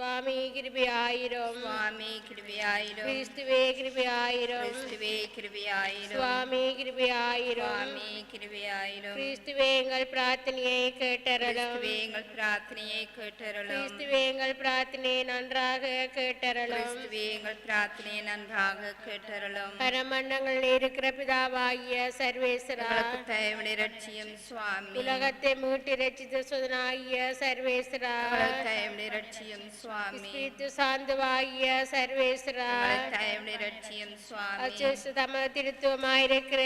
சுவாமி கிருபையாயிரும் சுவாமி கிருபையாயிரும் கிறிஸ்துவே கிருபையாயிரும் கிறிஸ்துவே கிருபையாயிரும் சுவாமி கிருபையாயிரும் சுவாமி கிருபையாயிரும் கிறிஸ்துவே எங்கள் பிரார்த்தனையை கேட்டருளும் கிறிஸ்துவே எங்கள் பிரார்த்தனையை கேட்டருளும் கிறிஸ்துவே எங்கள் பிரார்த்தனையை நன்றாக கேட்டருளும் கிறிஸ்துவே எங்கள் பிரார்த்தனையை நன்றாக கேட்டருளும் பரமண்டங்களில் இருக்கிற பிதாவாகிய சர்வேஸ்வரா எங்களுக்கு தயவுடைய இரட்சியும் சுவாமி உலகத்தை மீட்டு ரட்சித்த சுதனாகிய சர்வேஸ்வரா எங்களுக்கு தயவுடைய இரட்சியும் சுவாமி ஸ்பிரித்து சாந்துவாகிய சர்வேஸ்வரா எங்களுக்கு தயவுடைய இரட்சியும் சுவாமி அச்சேஸ்து தம திருத்துவமாயிருக்கிற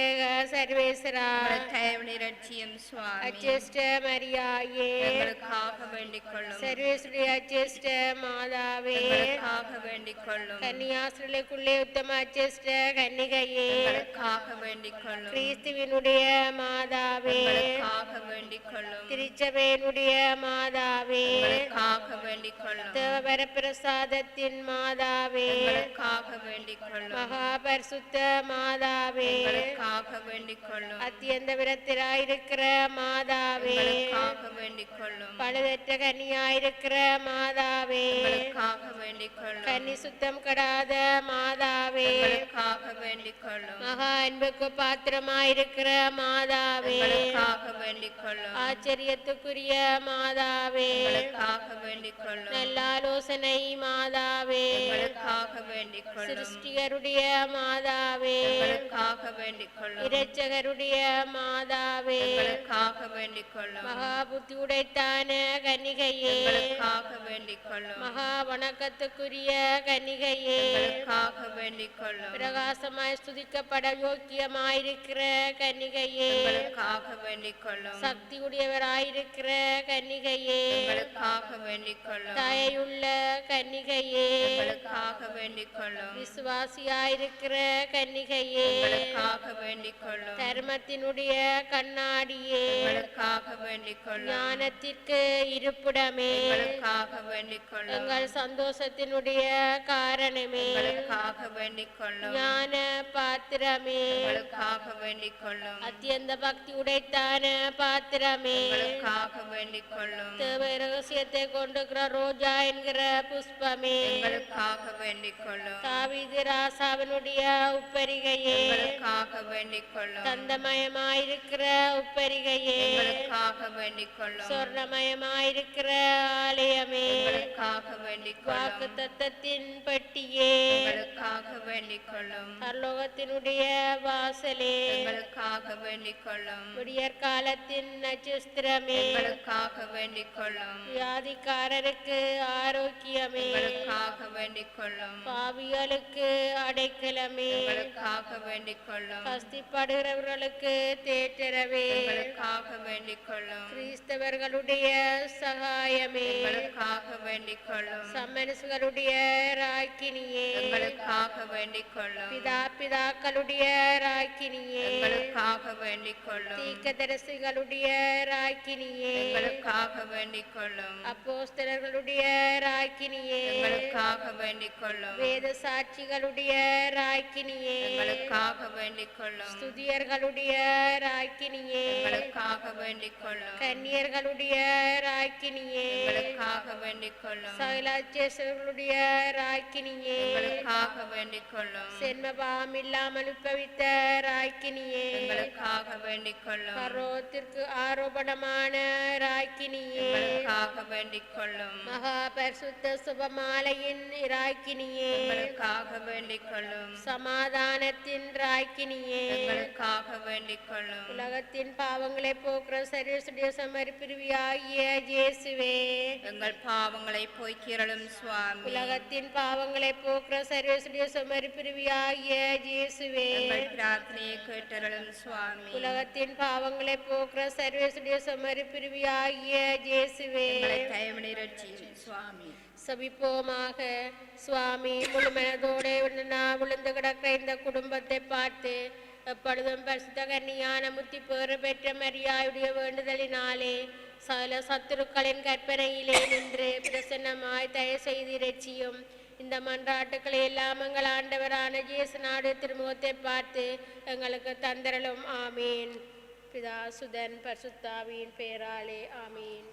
சர்வேஸ்வரா எங்களுக்கு தயவுடைய இரட்சியும் சுவாமி அச்சேஷ்ட மரியாயே எங்களுக்காக வேண்டிக் கொள்ளும் சர்வேஸ்வரிய அச்சேஷ்ட மாதாவே எங்களுக்காக வேண்டிக் கொள்ளும் கன்னியாஸ்திரலுக்குள்ளே உத்தம அச்சேஷ்ட கன்னிகையே எங்களுக்காக வேண்டிக் கொள்ளும் கிறிஸ்துவினுடைய மாதாவே எங்களுக்காக வேண்டிக் கொள்ளும் திருச்சபையினுடைய மாதாவே எங்களுக்காக வேண்டிக் கொள்ளும் தேவபர பிரசாதத்தின் மாதாவே எங்களுக்காக வேண்டிக் கொள்ளும் மகாபரிசுத்த மாதாவே எங்களுக்காக வேண்டிக் கொள்ளும் அத்தியந்த விரத்திராயிருக்கிற மாதாவே எங்களுக்காக வேண்டிக் கொள்ளும் பழுதற்ற கன்னியாயிருக்கிற மாதாவே எங்களுக்காக வேண்டிக் கொள்ளும் கன்னி சுத்தம் கடாத மாதாவே எங்களுக்காக வேண்டிக் கொள்ளும் மகா அன்புக்கு பாத்திரமாயிருக்கிற மாதாவே எங்களுக்காக வேண்டிக் கொள்ளும் ஆச்சரியத்துக்குரிய மாதாவே எங்களுக்காக வேண்டிக் கொள்ளும் நல்ல ஆலோசனை மாதாவே எங்களுக்காக வேண்டிக் கொள்ளும் சிருஷ்டிகருடைய மாதாவே எங்களுக்காக வேண்டிக் கொள்ளும் இரட்சகருடைய மாதாவே எங்களுக்காக வேண்டிக் கொள்ளும் மகா புத்தி உடைத்தான கன்னிகையே எங்களுக்காக வேண்டிக் கொள்ளும் மகா வணக்கத்துக்குரிய கன்னிகையே எங்களுக்காக வேண்டிக் கொள்ளும் பிரகாசமாய் ஸ்துதிக்கப்பட யோக்கியமாயிருக்கிற கன்னிகையே எங்களுக்காக வேண்டிக் கொள்ளும் சக்தி உடையவராயிருக்கிற கன்னிகையே எங்களுக்காக வேண்டிக் கொள்ளும் தயையுள்ள கன்னிகையே எங்களுக்காக வேண்டிக் கொள்ளும் விசுவாசியாயிருக்கிற கன்னிகையே எங்களுக்காக வேண்டிக் கொள்ளும் தர்மத்தினுடைய கண்ணாடியே எங்களுக்காக வேண்டிக் கொள்ளும் ஞானத்திற்கு இருப்பிடமே எங்களுக்காக வேண்டிக் கொள்ளும் எங்கள் சந்தோஷத்தினுடைய காரணமே எங்களுக்காக வேண்டிக் கொள்ளும் ஞான பாத்திரமே எங்களுக்காக வேண்டிக் கொள்ளும் அத்தியந்த பக்தி உடைத்தான பாத்திரமே எங்களுக்காக வேண்டிக் கொள்ளும் தேவ ரகசியத்தை கொண்டிருக்கிற ரோஜா என்கிற புஷ்பமே எங்களுக்காக வேண்டிக் கொள்ளும் தாவீது ராசாவினுடைய உப்பரிகையே எங்களுக்காக வேண்டிக் கொள்ளும் தந்தமயமாயிருக்கிற உப்பரிகையே எங்களுக்காக வேண்டிக் கொள்ளும் சொர்ணமயமாயிருக்கிற ஆலயமே எங்களுக்காக வேண்டிக் வாக்கு கொள்ளும் தத்தத்தின் பெட்டியே எங்களுக்காக வேண்டிக் கொள்ளும் பரலோகத்தினுடைய வாசலே எங்களுக்காக வேண்டிக் கொள்ளும் விடியற் காலத்தின் நட்சத்திரமே எங்களுக்காக வேண்டிக் கொள்ளும் வியாதிக்காரருக்கு ஆரோக்கியமே எங்களுக்காக வேண்டிக் கொள்ளும் பாவிகளுக்கு அடைக்கலமே எங்களுக்காக வேண்டிக் கொள்ளும் கஸ்திப்படுகிறவர்களுக்கு தேற்றரவே எங்களுக்காக வேண்டிக் கொள்ளும் கிறிஸ்தவர்களுடைய சகாயமே எங்களுக்காக வேண்டிக் கொள்ளும் சம்மனசுகளுடைய ராக்கினியே எங்களுக்காக வேண்டிக் கொள்ளும் பிதாக்களுடைய ராக்கினியே எங்களுக்காக வேண்டிக் கொள்ளும் தீர்க்கதரிசிகளுடைய ராக்கினியே எங்களுக்காக வேண்டிக் கொள்ளும் அப்போஸ்தலர்களுடைய ராக்கினியே எங்களுக்காக வேண்டிக் கொள்ளும் வேத சாட்சிகளுடைய ராக்கினியே எங்களுக்காக வேண்டிக் கொள்ளும் ஸ்துதியர்களுடைய ராக்கினியே எங்களுக்காக வேண்டிக் கொள்ளும் கன்னியர்களுடைய ராக்கினியே எங்களுக்காக வேண்டிக் கொள்ளும் சகலாச்சேசர்களுடைய ராக்கினியே எங்களுக்காக வேண்டிக் கொள்ளும் சென்மபாவம் இல்லாமல் உற்பவித்த ராக்கினியே எங்களுக்காக வேண்டிக் கொள்ளும் பரோத்திற்கு ஆரோபணமான ராக்கினியே எங்களுக்காக வேண்டிக் கொள்ளும் மகா பரிசுத்த சுபமாலையின் ராக்கினியே எங்களுக்காக வேண்டிக் கொள்ளும் சமாதானத்தின் ராக்கினியே எங்களுக்காக வேண்டிக் கொள்ளும் உலகத்தின் பாவங்களை போக்குற சர்வசுடைய சமர்ப்பிரிவியாகிய இயேசுவே எங்கள் பாவங்களை போய்க்கிறலும் சுவாமி உலகத்தின் பாவங்களை போக்குற சர்வசுடைய சமர்ப்பிரிவியாகிய இயேசுவே எங்கள் பிரார்த்தனையை கேட்டருளும் சுவாமி உலகத்தின் பாவங்களை போக்குற சர்வசுடைய சமர்ப்பிரிவியாகிய இயேசுவே எங்களை தயவுடைய இரட்சியும் சுவாமி சபிப்போமாக. சுவாமி முழுமனதோடு விழுந்து கிடக்கிற இந்த குடும்பத்தை பார்த்து எப்பொழுதும் பரிசுத்த கன்னியான முத்தி பேறு பெற்ற மரியாயுடைய வேண்டுதலினாலே சகல சத்துருக்களின் கற்பனையிலே நின்று பிரசன்னமாய் தயவு செய்து இரட்சியும். இந்த மன்றாட்டுக்களை எல்லாம் எங்கள் ஆண்டவரான இயேசு நாடு திருமுகத்தை பார்த்து எங்களுக்கு தந்தரலும். ஆமீன். பிதா சுதன் பரிசுத்தாவியின் பெயராலே ஆமீன்.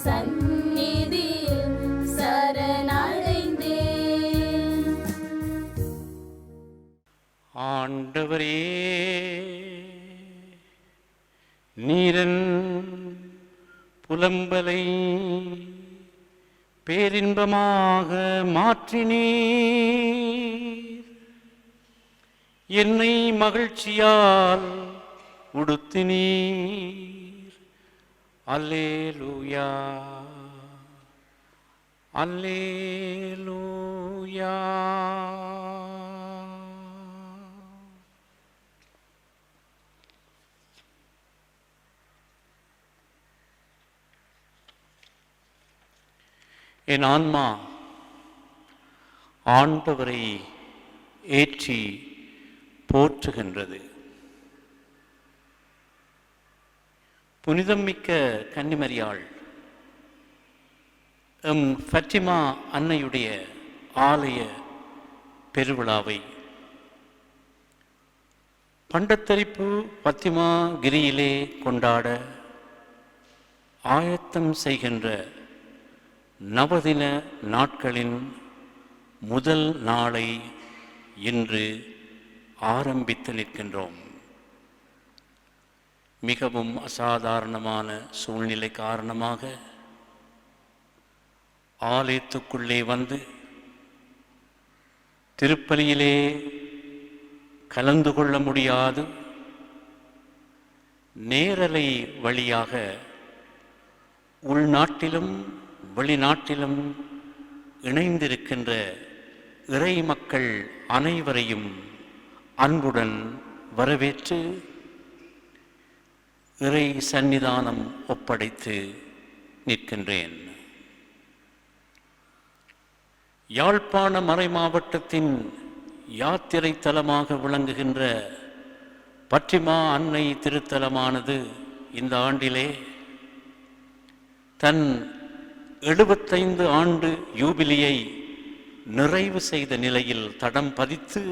சந்நிதியில் சரணடைந்தேன். ஆண்டவரே, நீரன் புலம்பலை பேரின்பமாக மாற்றினீர். என்னை மகிழ்ச்சியால் உடுத்தினீர். அல்லேலூயா, அல்லேலூயா. என் ஆன்மா ஆண்டவரை ஏற்றி போற்றுகின்றது. புனிதம் மிக்க கன்னிமரியாள் எம் ஃபத்திமா அன்னையுடைய ஆலய பெருவிழாவை பண்டத்தரிப்பு பத்திமா கிரியிலே கொண்டாட ஆயத்தம் செய்கின்ற நவதின நாட்களின் முதல் நாளை இன்று ஆரம்பித்து நிற்கின்றோம். மிகவும் அசாதாரணமான சூழ்நிலை காரணமாக ஆலயத்துக்குள்ளே வந்து திருப்பலியிலே கலந்து கொள்ள முடியாது நேரலை வழியாக உள்நாட்டிலும் வெளிநாட்டிலும் இணைந்திருக்கின்ற இறை மக்கள் அனைவரையும் அன்புடன் வரவேற்று இறை சந்நிதானம் ஒப்படைத்து நிற்கின்றேன். யாழ்ப்பாண மறை மாவட்டத்தின் யாத்திரை தலமாக விளங்குகின்ற பற்றிமா அன்னை திருத்தலமானது இந்த ஆண்டிலே தன் 75 ஆண்டு யூபிலியை நிறைவு செய்த நிலையில் தடம் பதித்து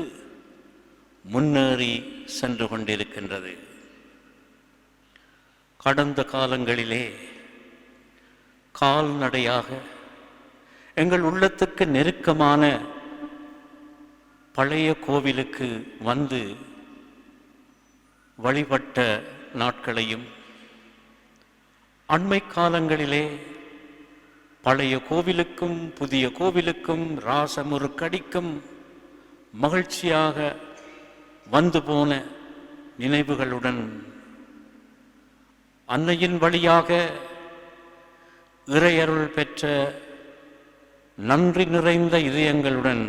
முன்னேறி சென்று கொண்டிருக்கின்றது. கடந்த காலங்களிலே கால்நடையாக எங்கள் உள்ளத்துக்கு நெருக்கமான பழைய கோவிலுக்கு வந்து வழிபட்ட நாட்களையும், அண்மை காலங்களிலே பழைய கோவிலுக்கும் புதிய கோவிலுக்கும் ராசமுறுக்கடிக்கும் மகிழ்ச்சியாக வந்து போன நினைவுகளுடன் அன்னையின் வழியாக இறையருள் பெற்ற நன்றி நிறைந்த இதயங்களுடன்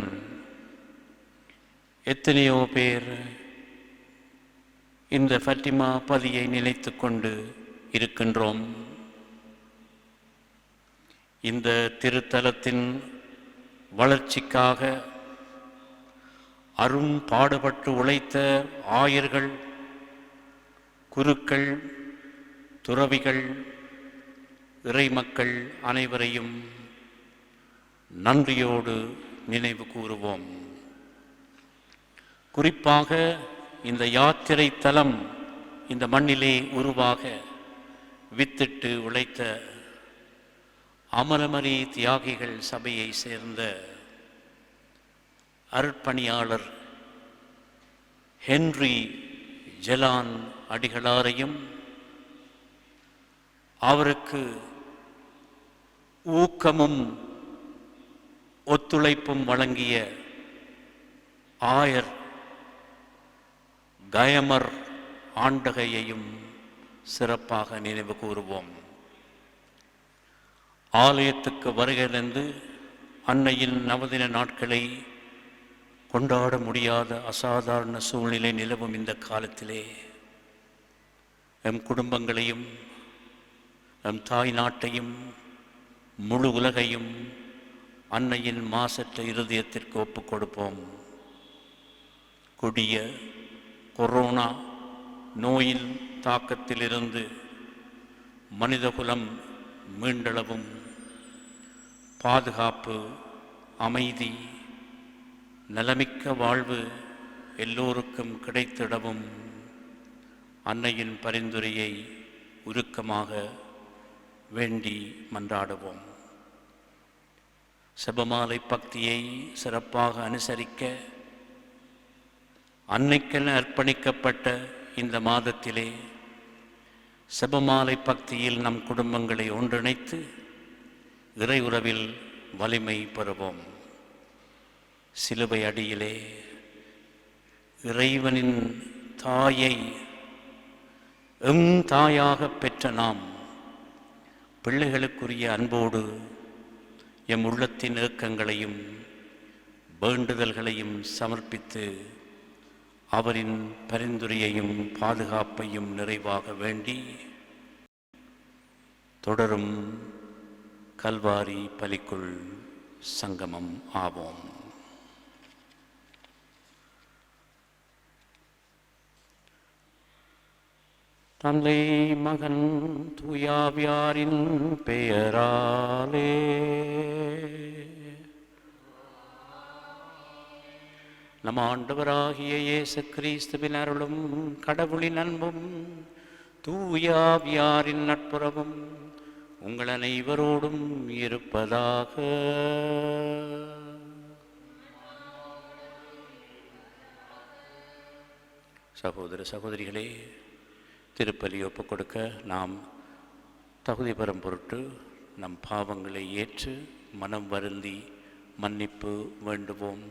எத்தனையோ பேர் இந்த ஃபத்திமா பதியை நினைத்து கொண்டு இருக்கின்றோம். இந்த திருத்தலத்தின் வளர்ச்சிக்காக அரும் பாடுபட்டு உழைத்த ஆயர்கள், குருக்கள், துறவிகள், இறைமக்கள் அனைவரையும் நன்றியோடு நினைவு கூறுவோம். குறிப்பாக இந்த யாத்திரை தலம் இந்த மண்ணிலே உருவாக வித்திட்டு உழைத்த அமரமரி தியாகிகள் சபையை சேர்ந்த அருட்பணியாளர் ஹென்றி ஜெலான் அடிகளாரையும் அவருக்கு ஊக்கமும் ஒத்துழைப்பும் வழங்கிய ஆயர் கயமர் ஆண்டகையையும் சிறப்பாக நினைவு கூறுவோம். ஆலயத்துக்கு வருகிறது அன்னையின் நவதின நாட்களை கொண்டாட முடியாத அசாதாரண சூழ்நிலை நிலவும் இந்த காலத்திலே எம் குடும்பங்களையும் எம் தாய் நாட்டையும் முழு உலகையும் அன்னையின் மாசற்ற இருதயத்திற்கு ஒப்புக் கொடுப்போம். கொடிய கொரோனா நோயின் தாக்கத்திலிருந்து மனிதகுலம் மீண்டளவும் பாதுகாப்பு, அமைதி, நலமிக்க வாழ்வு எல்லோருக்கும் கிடைத்திடவும் அன்னையின் பரிந்துரையை உருக்கமாக வேண்டி மன்றாடுவோம். செபமாலை பக்தியை சிறப்பாக அனுசரிக்க அன்னைக்கென அர்ப்பணிக்கப்பட்ட இந்த மாதத்திலே செபமாலை பக்தியில் நம் குடும்பங்களை ஒன்றிணைத்து இறை உறவில் வலிமை பெறுவோம். சிலுவை அடியிலே இறைவனின் தாயை தாயாக பெற்ற நாம் பிள்ளைகளுக்குரிய அன்போடு எம் உள்ளத்தின் ஏக்கங்களையும் வேண்டுதல்களையும் சமர்ப்பித்து அவரின் பரிந்துரையையும் பாதுகாப்பையும் நிறைவாக வேண்டி தொடரும் கல்வாரி பலிக்குள் சங்கமம் ஆவோம். தந்தை மகன் தூயாவியாரின் பெயராலே நம் ஆண்டவராகிய இயேசு கிறிஸ்துவின் அருளும் கடவுளின் அன்பும் தூயாவியாரின் நட்புறவும் உங்கள் அனைவரோடும் இருப்பதாக. சகோதர சகோதரிகளே, திருப்பலி ஒப்புக் கொடுக்க நாம் தகுதி பெறும் பொருட்டு நம் பாவங்களை ஏற்று மனம் வருந்தி மன்னிப்பு வேண்டுவோம்.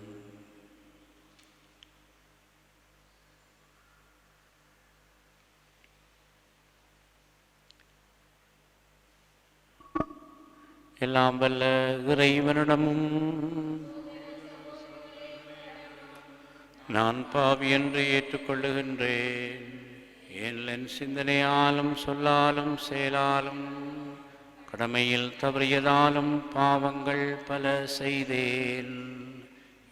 எல்லாம் வல்ல இறைவனிடமும் நான் பாவி என்று ஏற்றுக்கொள்ளுகின்றேன். என் சிந்தனையாலும் சொல்லாலும் செயலாலும் கடமையில் தவறியதாலும் பாவங்கள் பல செய்தேன்.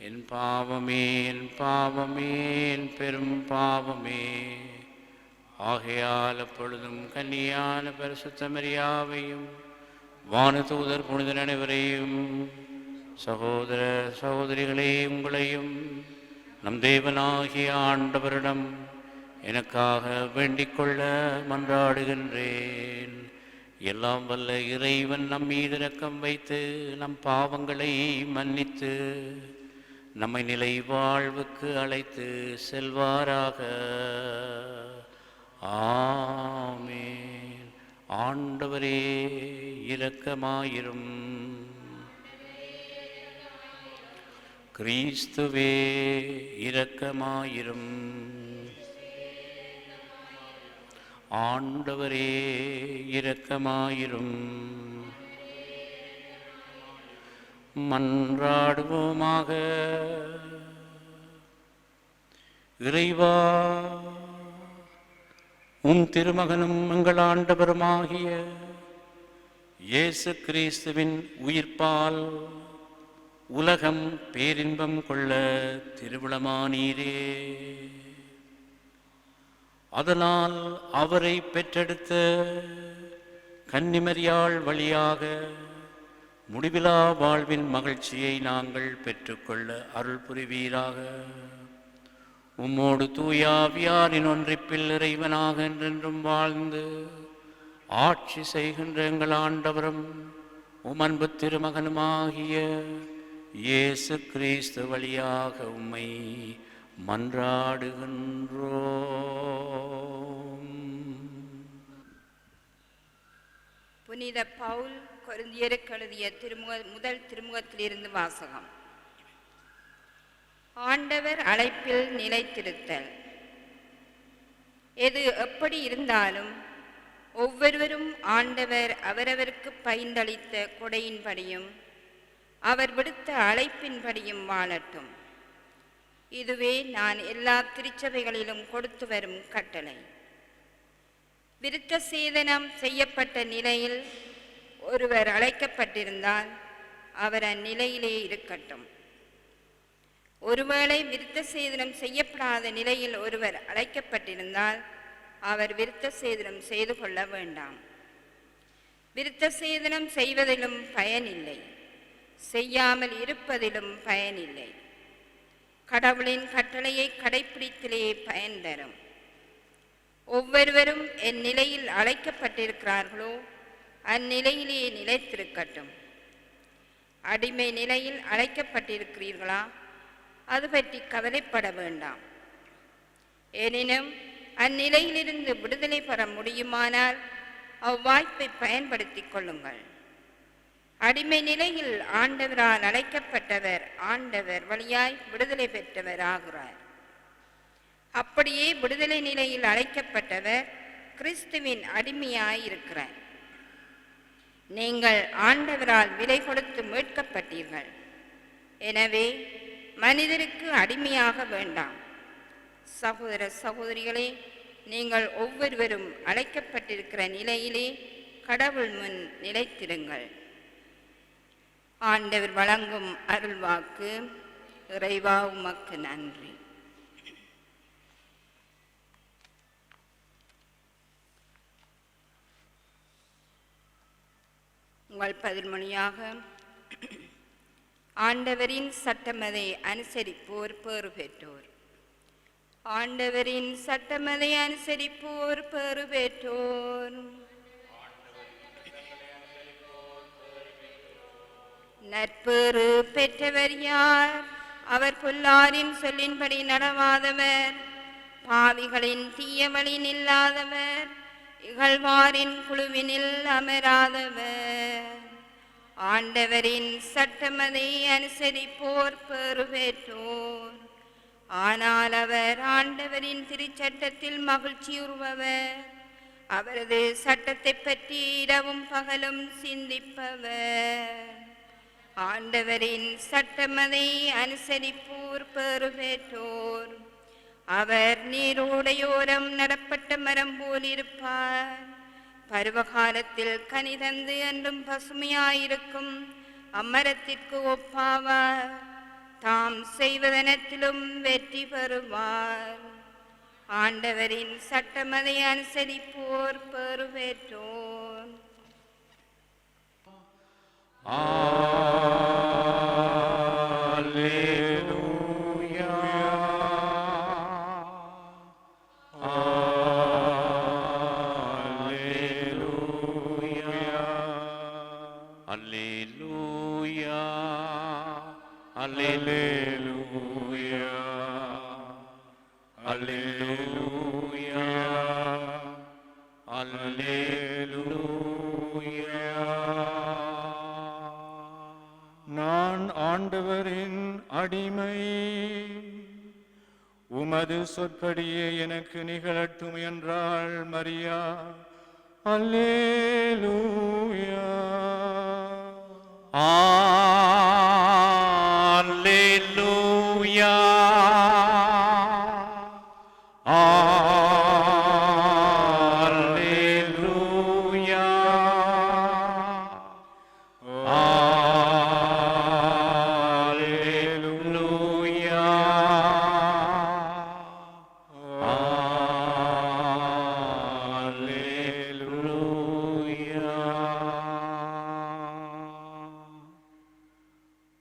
என் பாவமே, என் பாவமே, என் பெரும் பாவமே. ஆகையால் அப்பொழுதும் கன்னியான பரிசுத்த மரியாவையும் வானதூதர் புனிதர் அனைவரையும் சகோதர சகோதரிகளே உங்களையும் நம் தேவனாகிய ஆண்டவரிடம் எனக்காக வேண்டிக் கொள்ள மன்றாடுகின்றேன். எல்லாம் வல்ல இறைவன் நம் மீது இரக்கம் வைத்து நம் பாவங்களை மன்னித்து நம்மை நிலை வாழ்வுக்கு அழைத்து செல்வாராக. ஆமென். ஆண்டவரே இரக்கமாயிரும். கிறிஸ்துவே இரக்கமாயிரும். ஆண்டவரே இரக்கமாயிரும். மன்றாடுவோமாக. இறைவா, உம் திருமகனும் எங்கள் ஆண்டவருமாகிய இயேசு கிறிஸ்துவின் உயிர்ப்பால் உலகம் பேரின்பம் கொள்ள திருவிழமானீரே. அதனால் அவரை பெற்றெடுத்த கன்னிமரியாள் வழியாக முடிவிலா வாழ்வின் மகிழ்ச்சியை நாங்கள் பெற்றுக்கொள்ள அருள் புரிவீராக. உம்மோடு தூயாவியாரின் ஒன்றிப்பில் இறைவனாக என்றென்றும் வாழ்ந்து ஆட்சி செய்கின்ற எங்கள் ஆண்டவரும் உமன்பு திருமகனுமாகிய இயேசு கிறிஸ்து வழியாக உம்மை மன்றாடுகின்றோம். புனித பவுல் கொரிந்தியருக்கு எழுதிய முதல் திருமுகத்திலிருந்து வாசகம். ஆண்டவர் அழைப்பில் நிலைத்திருத்தல். எது எப்படி இருந்தாலும் ஒவ்வொருவரும் ஆண்டவர் அவரவருக்கு பகிர்ந்தளித்த கொடையின்படியும் அவர் விடுத்த அழைப்பின்படியும் வாழட்டும். இதுவே நான் எல்லா திருச்சபைகளிலும் கொடுத்து வரும் கட்டளை. விருத்த சேதனம் செய்யப்பட்ட நிலையில் ஒருவர் அழைக்கப்பட்டிருந்தால் அவர் அந்நிலையிலே இருக்கட்டும். ஒருவேளை விருத்த சேதனம் செய்யப்படாத நிலையில் ஒருவர் அழைக்கப்பட்டிருந்தால் அவர் விருத்த சேதனம் செய்து கொள்ள வேண்டாம். விருத்த சேதனம் செய்வதிலும் பயனில்லை, செய்யாமல் இருப்பதிலும் பயனில்லை. கடவுளின் கட்டளையை கடைப்பிடித்திலே பயன் தரும். ஒவ்வொருவரும் என் நிலையில் அழைக்கப்பட்டிருக்கிறார்களோ அந்நிலையிலே நிலைத்திருக்கட்டும். அடிமை நிலையில் அழைக்கப்பட்டிருக்கிறீர்களா? அது பற்றி கவலைப்பட வேண்டாம். எனினும் அந்நிலையிலிருந்து விடுதலை பெற முடியுமானால் அவ்வாய்ப்பை பயன்படுத்திக் கொள்ளுங்கள். அடிமை நிலையில் ஆண்டவரால் அழைக்கப்பட்டவர் ஆண்டவர் வழியாய் விடுதலை பெற்றவர் ஆகிறார். அப்படியே விடுதலை நிலையில் அழைக்கப்பட்டவர் கிறிஸ்துவின் அடிமையாய் இருக்கிறார். நீங்கள் ஆண்டவரால் விலை கொடுத்து மீட்கப்பட்டீர்கள். எனவே மனிதருக்கு அடிமையாக வேண்டாம். சகோதர சகோதரிகளே, நீங்கள் ஒவ்வொருவரும் அழைக்கப்பட்டிருக்கிற நிலையிலே கடவுள் முன் நிலைத்திருங்கள். ஆண்டவர் வழங்கும் அருள்வாக்கு. இறைவா உமக்கு நன்றி. உங்கள் பதில்மொழியாக, ஆண்டவரின் சட்டமதை அனுசரிப்போர் பேறு பெற்றோர். ஆண்டவரின் சட்டமதை அனுசரிப்போர் பேறு பெற்றோர். நற்பேறு பெற்றவர் யார்? அவர் பொல்லாரின் சொல்லின்படி நடவாதவர், பாவிகளின் தீய வழி நில்லாதவர், இகழ்வாரின் குழுவினில் அமராதவர். ஆண்டவரின் சட்டமதை அனுசரிப்போர் பேறு பெற்றோர். ஆனால் அவர் ஆண்டவரின் திருச்சட்டத்தில் மகிழ்ச்சியுறுபவர். அவரது சட்டத்தை பற்றி இரவும் பகலும் சிந்திப்பவர். ஆண்டவரின் சட்டமதை அனுசரிப்போர் பேறு பெற்றோர். அவர் நீரோடையோரம் நடப்பட்ட மரம் போல் இருப்பார். பருவகாலத்தில் கனி தந்து என்றும் பசுமையாயிருக்கும் அம்மரத்திற்கு ஒப்பாவார். தாம் செய்வதனத்திலும் வெற்றி பெறுவார். ஆண்டவரின் சட்டமதை அனுசரிப்போர் பேறு பெற்றோர். நான் ஆண்டவரின் அடிமை, உமது சொற்படியே எனக்கு நிகழட்டும் என்றாள் மரியா. அல்லேலூயா. அல்லேலூயா.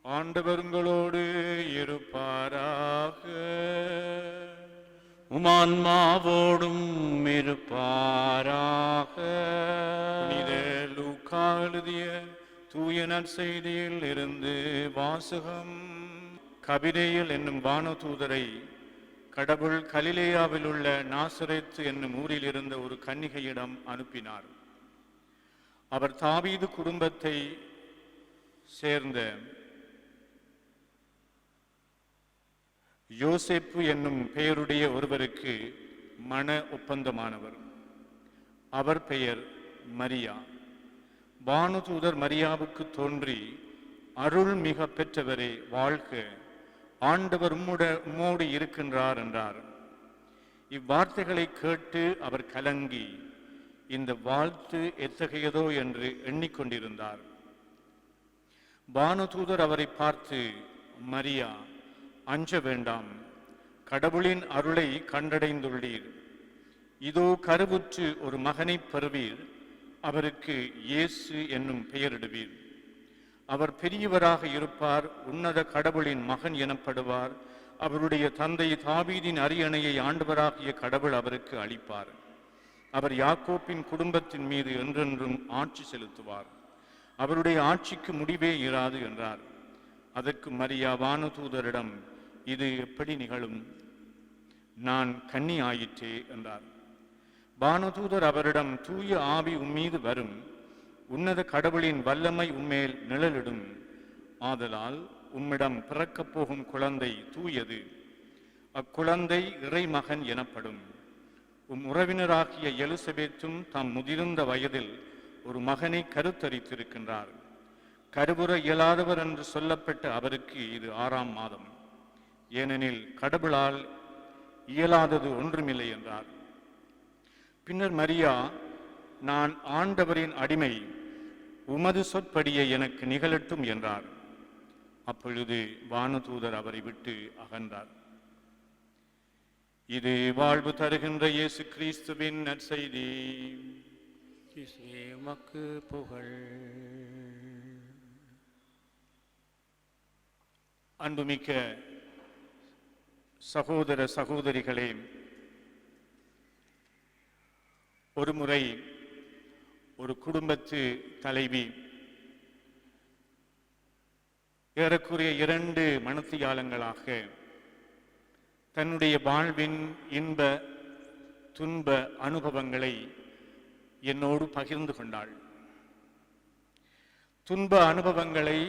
ஆண்டவர்களோடு இருப்பாராக. உமான்மாவோடும் இருப்பாராக. புனித லூக்கா எழுதிய தூய நற்செய்தியில் இருந்து வாசகம். கபிரேல் என்னும் வானதூதரை கடவுள் கலிலேயாவில் உள்ள நாசரேத்து என்னும் ஊரில் இருந்த ஒரு கன்னிகையிடம் அனுப்பினார். அவர் தாவீது குடும்பத்தை சேர்ந்த யோசேப்பு என்னும் பெயருடைய ஒருவருக்கு மன ஒப்பந்தமானவர். அவர் பெயர் மரியா. வானதூதர் மரியாவுக்கு தோன்றி, அருள் மிக பெற்றவரே வாழ்க, ஆண்டவர் உம்மோடு இருக்கின்றார் என்றார். இவ்வார்த்தைகளை கேட்டு அவர் கலங்கி இந்த வாழ்த்து எத்தகையதோ என்று எண்ணிக்கொண்டிருந்தார். வானதூதர் அவரை பார்த்து, மரியா, அஞ்ச வேண்டாம், கடவுளின் அருளை கண்டடைந்துள்ளீர். இதோ கருவுற்று ஒரு மகனை பெறுவீர், அவருக்கு இயேசு என்னும் பெயரிடுவீர். அவர் பெரியவராக இருப்பார், உன்னத கடவுளின் மகன் எனப்படுவார். அவருடைய தந்தை தாவீதின் அரியணையை ஆண்டவராகிய கடவுள் அவருக்கு அளிப்பார். அவர் யாக்கோப்பின் குடும்பத்தின் மீது என்றென்றும் ஆட்சி செலுத்துவார். அவருடைய ஆட்சிக்கு முடிவே இராது என்றார். அதற்கு மரியா வானதூதரிடம், இது எப்படி நிகழும்? நான் கன்னி ஆயிற்றே என்றார். வானதூதர் அவரிடம், தூய ஆவி உம்மீது வரும், உன்னத கடவுளின் வல்லமை உம்மேல் நிழலிடும். ஆதலால் உம்மிடம் பிறக்கப் போகும் குழந்தை தூயது. அக்குழந்தை இறைமகன் எனப்படும். உம் உறவினராகிய எலிசபெத்தும் தாம் முதிர்ந்த வயதில் ஒரு மகனை கருத்தரித்திருக்கின்றார். கருவுற இயலாதவர் என்று சொல்லப்பட்ட அவருக்கு இது 6ஆம் மாதம். ஏனெனில் கடவுளால் இயலாதது ஒன்றுமில்லை என்றார். பின்னர் மரியா, நான் ஆண்டவரின் அடிமை, உமது சொற்படியே எனக்கு நிகழட்டும் என்றார். அப்பொழுது வானதூதர் அவரை விட்டு அகன்றார். இது வாழ்வு தருகின்ற இயேசு கிறிஸ்துவின் நற்செய்தி. இயேசுவே உமக்கு புகழ். அன்புமிக்க சகோதர சகோதரிகளே, ஒருமுறை ஒரு குடும்பத்து தலைவி ஏறக்குறைய 2 மணித்தியாலங்களாக தன்னுடைய வாழ்வின் இன்ப துன்ப அனுபவங்களை என்னோடு பகிர்ந்து கொண்டாள். துன்ப அனுபவங்களை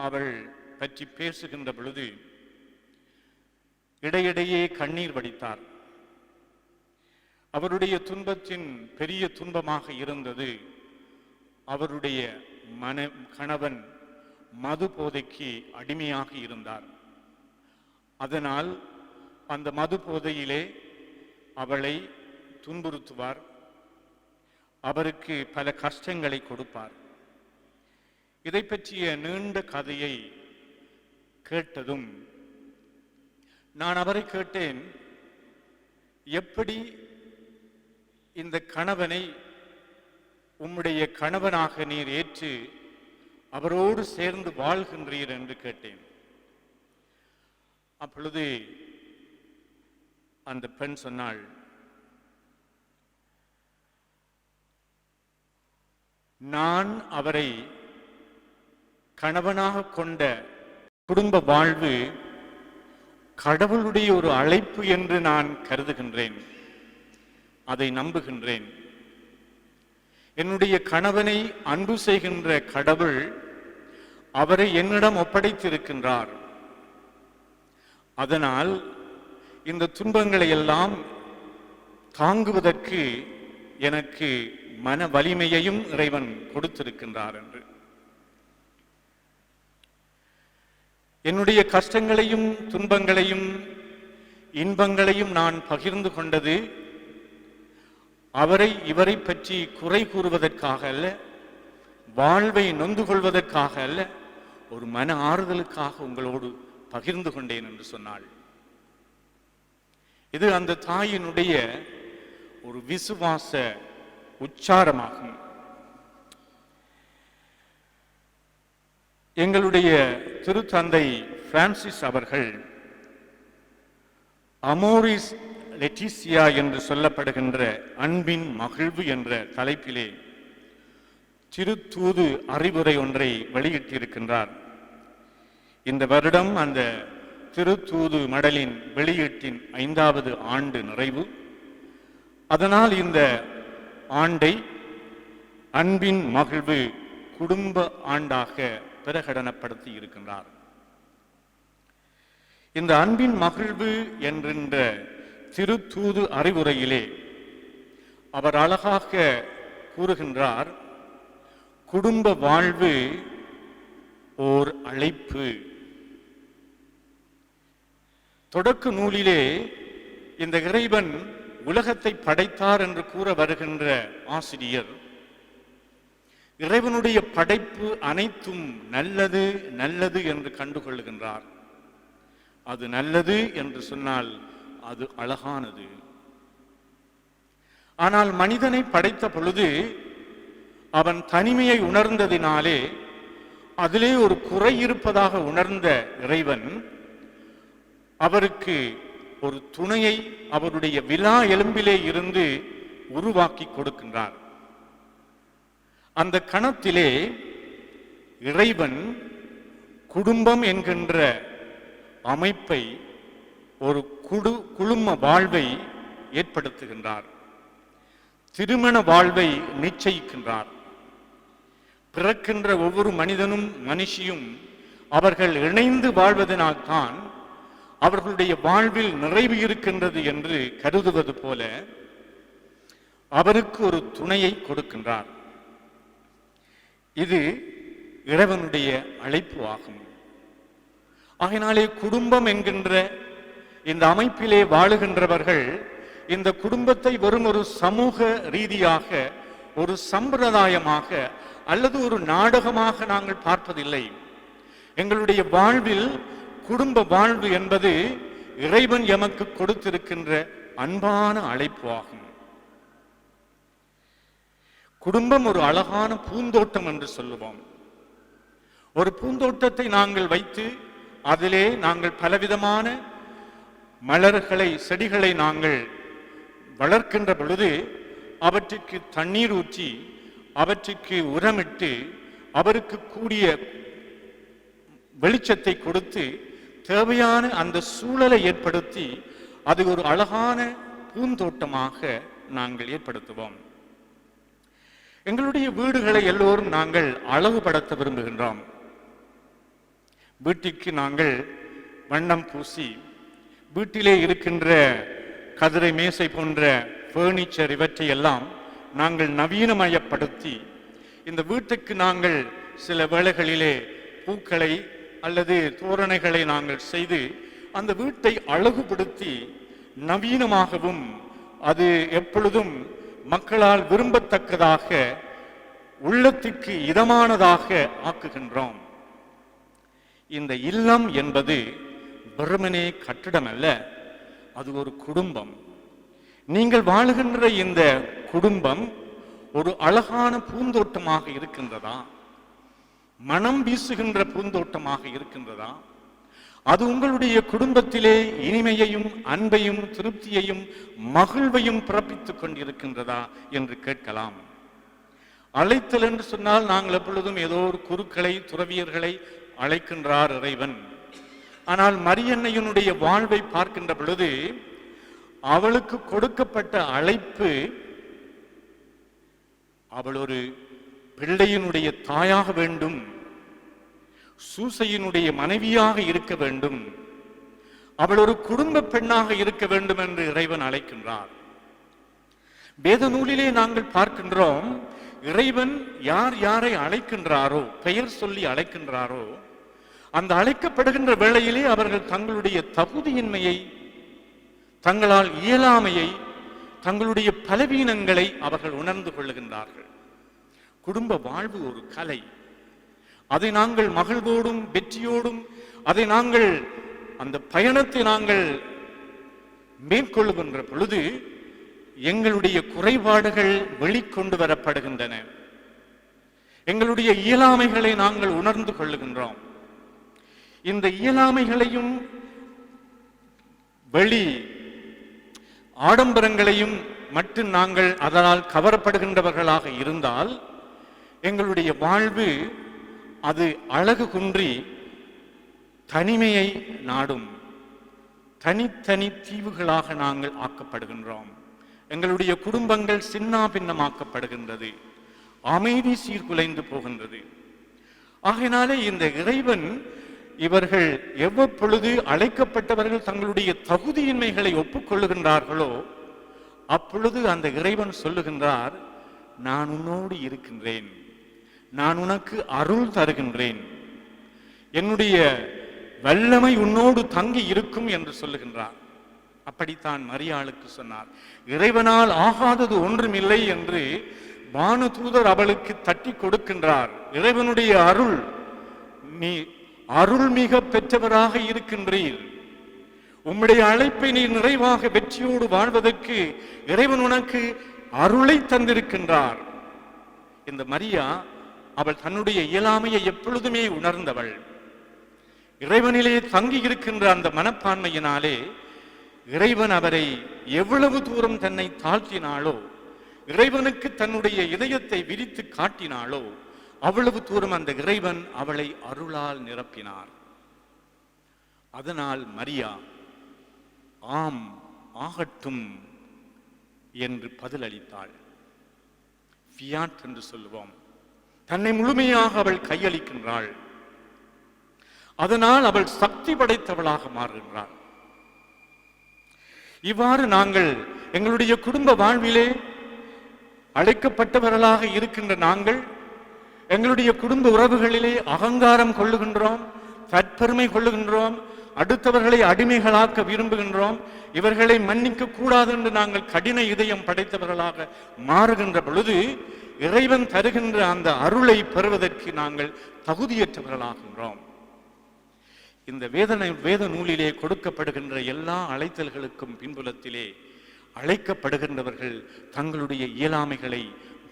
அவள் பற்றி பேசுகின்ற பொழுது இடையிடையே கண்ணீர் வடித்தார். அவருடைய துன்பத்தின் பெரிய துன்பமாக இருந்தது, அவருடைய கணவன் மது போதைக்கு அடிமையாக இருந்தார். அதனால் அந்த மது போதையிலே அவளை துன்புறுத்துவார், அவருக்கு பல கஷ்டங்களை கொடுப்பார். இதை பற்றிய நீண்ட கதையை கேட்டதும் நான் அவரை கேட்டேன், எப்படி இந்த கணவனை உம்முடைய கணவனாக நீர் ஏற்று அவரோடு சேர்ந்து வாழ்கின்றீர் என்று கேட்டேன். அப்பொழுது அந்த பெண் சொன்னாள், நான் அவரை கணவனாக கொண்ட குடும்ப வாழ்வு கடவுளுடைய ஒரு அழைப்பு என்று நான் கருதுகின்றேன், அதை நம்புகின்றேன். என்னுடைய கணவனை அன்பு செய்கின்ற கடவுள் அவரை என்னிடம் ஒப்படைத்திருக்கின்றார். அதனால் இந்த துன்பங்களை எல்லாம் தாங்குவதற்கு எனக்கு மன வலிமையையும் இறைவன் கொடுத்திருக்கின்றார் என்று. என்னுடைய கஷ்டங்களையும் துன்பங்களையும் இன்பங்களையும் நான் பகிர்ந்து கொண்டது இவரை பற்றி குறை கூறுவதற்காக அல்ல, வாழ்வை நொந்து கொள்வதற்காக அல்ல, ஒரு மன ஆறுதலுக்காக உங்களோடு பகிர்ந்து கொண்டேன் என்று சொன்னாள். இது அந்த தாயினுடைய ஒரு விசுவாச உச்சாரமாகும். எங்களுடைய திருத்தந்தை பிரான்சிஸ் அவர்கள் அமோரிஸ் லெட்டிசியா என்று சொல்லப்படுகின்ற அன்பின் மகிழ்வு என்ற தலைப்பிலே திருத்தூது அறிவுரை ஒன்றை வெளியிட்டிருக்கின்றார். இந்த வருடம் அந்த திருத்தூது மடலின் வெளியீட்டின் 5வது ஆண்டு நிறைவு. அதனால் இந்த ஆண்டை அன்பின் மகிழ்வு குடும்ப ஆண்டாக பிரகடனப்படுத்தி இருக்கின்றார். இந்த அன்பின் மகிழ்வு என்கின்ற திருத்தூது அறிவுரையிலே அவர் அழகாக கூறுகின்றார், குடும்ப வாழ்வு ஓர் அழைப்பு. தொடக்க நூலிலே இந்த இறைவன் உலகத்தை படைத்தார் என்று கூற வருகின்ற ஆசிரியர், இறைவனுடைய படைப்பு அனைத்தும் நல்லது நல்லது என்று கண்டுகொள்ளுகின்றார். அது நல்லது என்று சொன்னால் அது அழகானது. ஆனால் மனிதனை படைத்த பொழுது அவன் தனிமையை உணர்ந்ததினாலே அதிலே ஒரு குறை இருப்பதாக உணர்ந்த இறைவன் அவருக்கு ஒரு துணையை அவருடைய விலா எலும்பிலே இருந்து உருவாக்கி கொடுக்கின்றார். அந்த கணத்திலே இறைவன் குடும்பம் என்கின்ற அமைப்பை, ஒரு குழும வாழ்வை ஏற்படுத்துகின்றார். திருமண வாழ்வை நிச்சயிக்கின்றார். பிறக்கின்ற ஒவ்வொரு மனிதனும் மனுஷியும் அவர்கள் இணைந்து வாழ்வதனால்தான் அவர்களுடைய வாழ்வில் நிறைவு இருக்கின்றது என்று கருதுவது போல அவருக்கு ஒரு துணையை கொடுக்கின்றார். இது இறைவனுடைய அழைப்பு ஆகும். ஆகினாலே குடும்பம் என்கின்ற இந்த அமைப்பிலே வாழுகின்றவர்கள் இந்த குடும்பத்தை வெறும் ஒரு சமூக ரீதியாக, ஒரு சம்பிரதாயமாக அல்லது ஒரு நாடகமாக நாங்கள் பார்ப்பதில்லை. எங்களுடைய வாழ்வில் குடும்ப வாழ்வு என்பது இறைவன் எமக்கு கொடுத்திருக்கின்ற அன்பான அழைப்பு ஆகும். குடும்பம் ஒரு அழகான பூந்தோட்டம் என்று சொல்லுவோம். ஒரு பூந்தோட்டத்தை நாங்கள் வைத்து அதிலே நாங்கள் பலவிதமான மலர்களை, செடிகளை நாங்கள் வளர்க்கின்ற பொழுது அவற்றுக்கு தண்ணீர் ஊற்றி, அவற்றுக்கு உரமிட்டு, அவருக்கு கூடிய வெளிச்சத்தை கொடுத்து, தேவையான அந்த சூழலை ஏற்படுத்தி அது ஒரு அழகான பூந்தோட்டமாக நாங்கள் ஏற்படுத்துவோம். எங்களுடைய வீடுகளை எல்லோரும் நாங்கள் அழகுபடுத்த விரும்புகின்றோம். வீட்டிற்கு நாங்கள் வண்ணம் பூசி, வீட்டிலே இருக்கின்ற கதிரை மேசை போன்ற பர்னிச்சர் இவற்றை எல்லாம் நாங்கள் நவீனமயப்படுத்தி, இந்த வீட்டுக்கு நாங்கள் சில வேளைகளிலே பூக்களை அல்லது தோரணைகளை நாங்கள் செய்து அந்த வீட்டை அழகுபடுத்தி நவீனமாகவும் அது எப்பொழுதும் மக்களால் விரும்பத்தக்கதாக, உள்ளத்திற்கு இதமானதாக ஆக்குகின்றோம். இந்த இல்லம் என்பது வெறுமனே கட்டிடம் அல்ல, அது ஒரு குடும்பம். நீங்கள் வாழுகின்ற இந்த குடும்பம் ஒரு அழகான பூந்தோட்டமாக இருக்கின்றதா? மனம் வீசுகின்ற பூந்தோட்டமாக இருக்கின்றதா? அது உங்களுடைய குடும்பத்திலே இனிமையையும் அன்பையும் திருப்தியையும் மகிழ்வையும் பிறப்பித்துக் கொண்டிருக்கின்றதா என்று கேட்கலாம். அழைத்தல் என்று சொன்னால் நாங்கள் எப்பொழுதும் ஏதோ ஒரு குருக்களை, துறவியர்களை அழைக்கின்றார் இறைவன். ஆனால் மரியன்னையினுடைய வாழ்வை பார்க்கின்ற பொழுது அவளுக்கு கொடுக்கப்பட்ட அழைப்பு, அவள் ஒரு பிள்ளையினுடைய தாயாக வேண்டும், சூசையினுடைய மனைவியாக இருக்க வேண்டும், அவள் ஒரு குடும்ப பெண்ணாக இருக்க வேண்டும் என்று இறைவன் அழைக்கின்றார். வேத நூலிலே நாங்கள் பார்க்கின்றோம், இறைவன் யார் யாரை அழைக்கின்றாரோ, பெயர் சொல்லி அழைக்கின்றாரோ, அந்த அழைக்கப்படுகின்ற வேளையிலே அவர்கள் தங்களுடைய தகுதியின்மையை, தங்களால் இயலாமையை, தங்களுடைய பலவீனங்களை அவர்கள் உணர்ந்து கொள்ளுகின்றார்கள். குடும்ப வாழ்வு ஒரு கலை. அதை நாங்கள் மகிழ்வோடும் வெற்றியோடும் அதை நாங்கள் அந்த பயணத்தை நாங்கள் மேற்கொள்ளுகின்ற பொழுது எங்களுடைய குறைபாடுகள் வெளிக்கொண்டு வரப்படுகின்றன. எங்களுடைய இயலாமைகளை நாங்கள் உணர்ந்து கொள்ளுகின்றோம். இந்த இயலாமைகளையும் வெளி ஆடம்பரங்களையும் மட்டும் நாங்கள் அதனால் கவரப்படுகின்றவர்களாக இருந்தால் எங்களுடைய வாழ்வு அது அழகு குன்றி தனிமையை நாடும். தனித்தனி தீவுகளாக நாங்கள் ஆக்கப்படுகின்றோம். எங்களுடைய குடும்பங்கள் சின்னா பின்னமாக்கப்படுகின்றது, அமைதி சீர்குலைந்து போகின்றது. ஆகையினாலே இந்த இறைவன் இவர்கள் எவ்வப்பொழுது அழைக்கப்பட்டவர்கள் தங்களுடைய தகுதியின்மைகளை ஒப்புக்கொள்ளுகின்றார்களோ அப்பொழுது அந்த இறைவன் சொல்லுகின்றார், நான் உன்னோடு இருக்கின்றேன், நான் உனக்கு அருள் தருகின்றேன், என்னுடைய வல்லமை உன்னோடு தங்கி இருக்கும் என்று சொல்லுகின்றார். அப்படித்தான் மரியாளுக்கு சொன்னார். இறைவனால் ஆகாதது ஒன்றுமில்லை என்று வானதூதர் அவளுக்கு தட்டி கொடுக்கின்றார். இறைவனுடைய அருள், நீ அருள் மிக பெற்றவராக இருக்கின்றீர், உம்முடைய அழைப்பை நீ நிறைவாக வெற்றியோடு வாழ்வதற்கு இறைவன் உனக்கு அருளை தந்திருக்கின்றார். இந்த மரியா அவள் தன்னுடைய இயலாமையை எப்பொழுதுமே உணர்ந்தவள். இறைவனிலே தங்கி இருக்கின்ற அந்த மனப்பான்மையினாலே இறைவன் அவரை எவ்வளவு தூரம் தன்னை தாழ்த்தினாலோ இறைவனுக்கு தன்னுடைய இதயத்தை விரித்து காட்டினாளோ அவ்வளவு தூரம் அந்த இறைவன் அவளை அருளால் நிரப்பினார். அதனால் மரியா ஆம் ஆகட்டும் என்று பதிலளித்தாள். ஃபியாட் என்று சொல்லுவோம். தன்னை முழுமையாக அவள் கையளிக்கின்றாள். அதனால் அவள் சக்தி படைத்தவளாக மாறுகின்றாள். இவ்வாறு நாங்கள் எங்களுடைய குடும்ப வாழ்விலே அழைக்கப்பட்டவர்களாக இருக்கின்ற நாங்கள் எங்களுடைய குடும்ப உறவுகளிலே அகங்காரம் கொள்ளுகின்றோம், தற்பெருமை கொள்ளுகின்றோம், அடுத்தவர்களை அடிமைகளாக்க விரும்புகின்றோம். இவர்களை மன்னிக்க கூடாது என்று நாங்கள் கடின இதயம் படைத்தவர்களாக மாறுகின்ற பொழுது இறைவன் தருகின்ற அந்த அருளை பெறுவதற்கு நாங்கள் தகுதியற்றவர்களாகின்றோம். இந்த வேத நூலிலே கொடுக்கப்படுகின்ற எல்லா அழைத்தல்களுக்கும் பின்புலத்திலே அழைக்கப்படுகின்றவர்கள் தங்களுடைய இயலாமைகளை,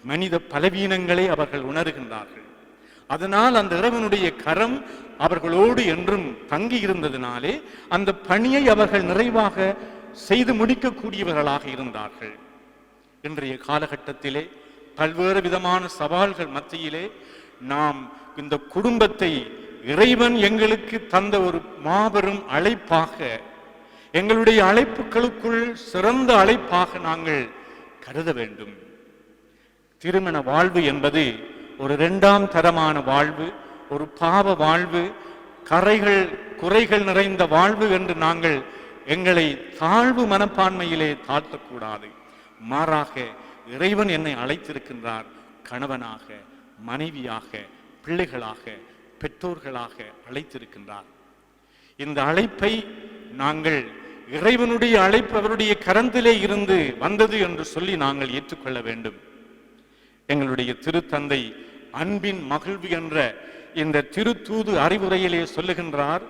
மனித பலவீனங்களை அவர்கள் உணர்கின்றார்கள். அதனால் அந்த இறைவனுடைய கரம் அவர்களோடு என்றும் தங்கி இருந்ததினாலே அந்த பணியை அவர்கள் நிறைவாக செய்து முடிக்கக்கூடியவர்களாக இருந்தார்கள். இன்றைய காலகட்டத்திலே பல்வேறு விதமான சவால்கள் மத்தியிலே நாம் இந்த குடும்பத்தை இறைவன் எங்களுக்கு தந்த ஒரு மாபெரும் அழைப்பாக, எங்களுடைய அழைப்புகளுக்குள் சிறந்த அழைப்பாக நாங்கள் கருத வேண்டும். திருமண வாழ்வு என்பது ஒரு இரண்டாம் தரமான வாழ்வு, ஒரு பாவ வாழ்வு, குறைகள் நிறைந்த வாழ்வு என்று நாங்கள் எங்களை தாழ்வு மனப்பான்மையிலே தாழ்த்தக்கூடாது. மாறாக இறைவன் என்னை அழைத்திருக்கின்றார். கணவனாக, மனைவியாக, பிள்ளைகளாக, பெற்றோர்களாக அழைத்திருக்கின்றார். இந்த அழைப்பை நாங்கள் இறைவனுடைய அழைப்பு அவருடைய கரத்திலே இருந்து வந்தது என்று சொல்லி நாங்கள் ஏற்றுக்கொள்ள வேண்டும். எங்களுடைய திருத்தந்தை அன்பின் மகிழ்வு என்ற இந்த திருத்தூது அறிவுரையிலே சொல்லுகின்றார்,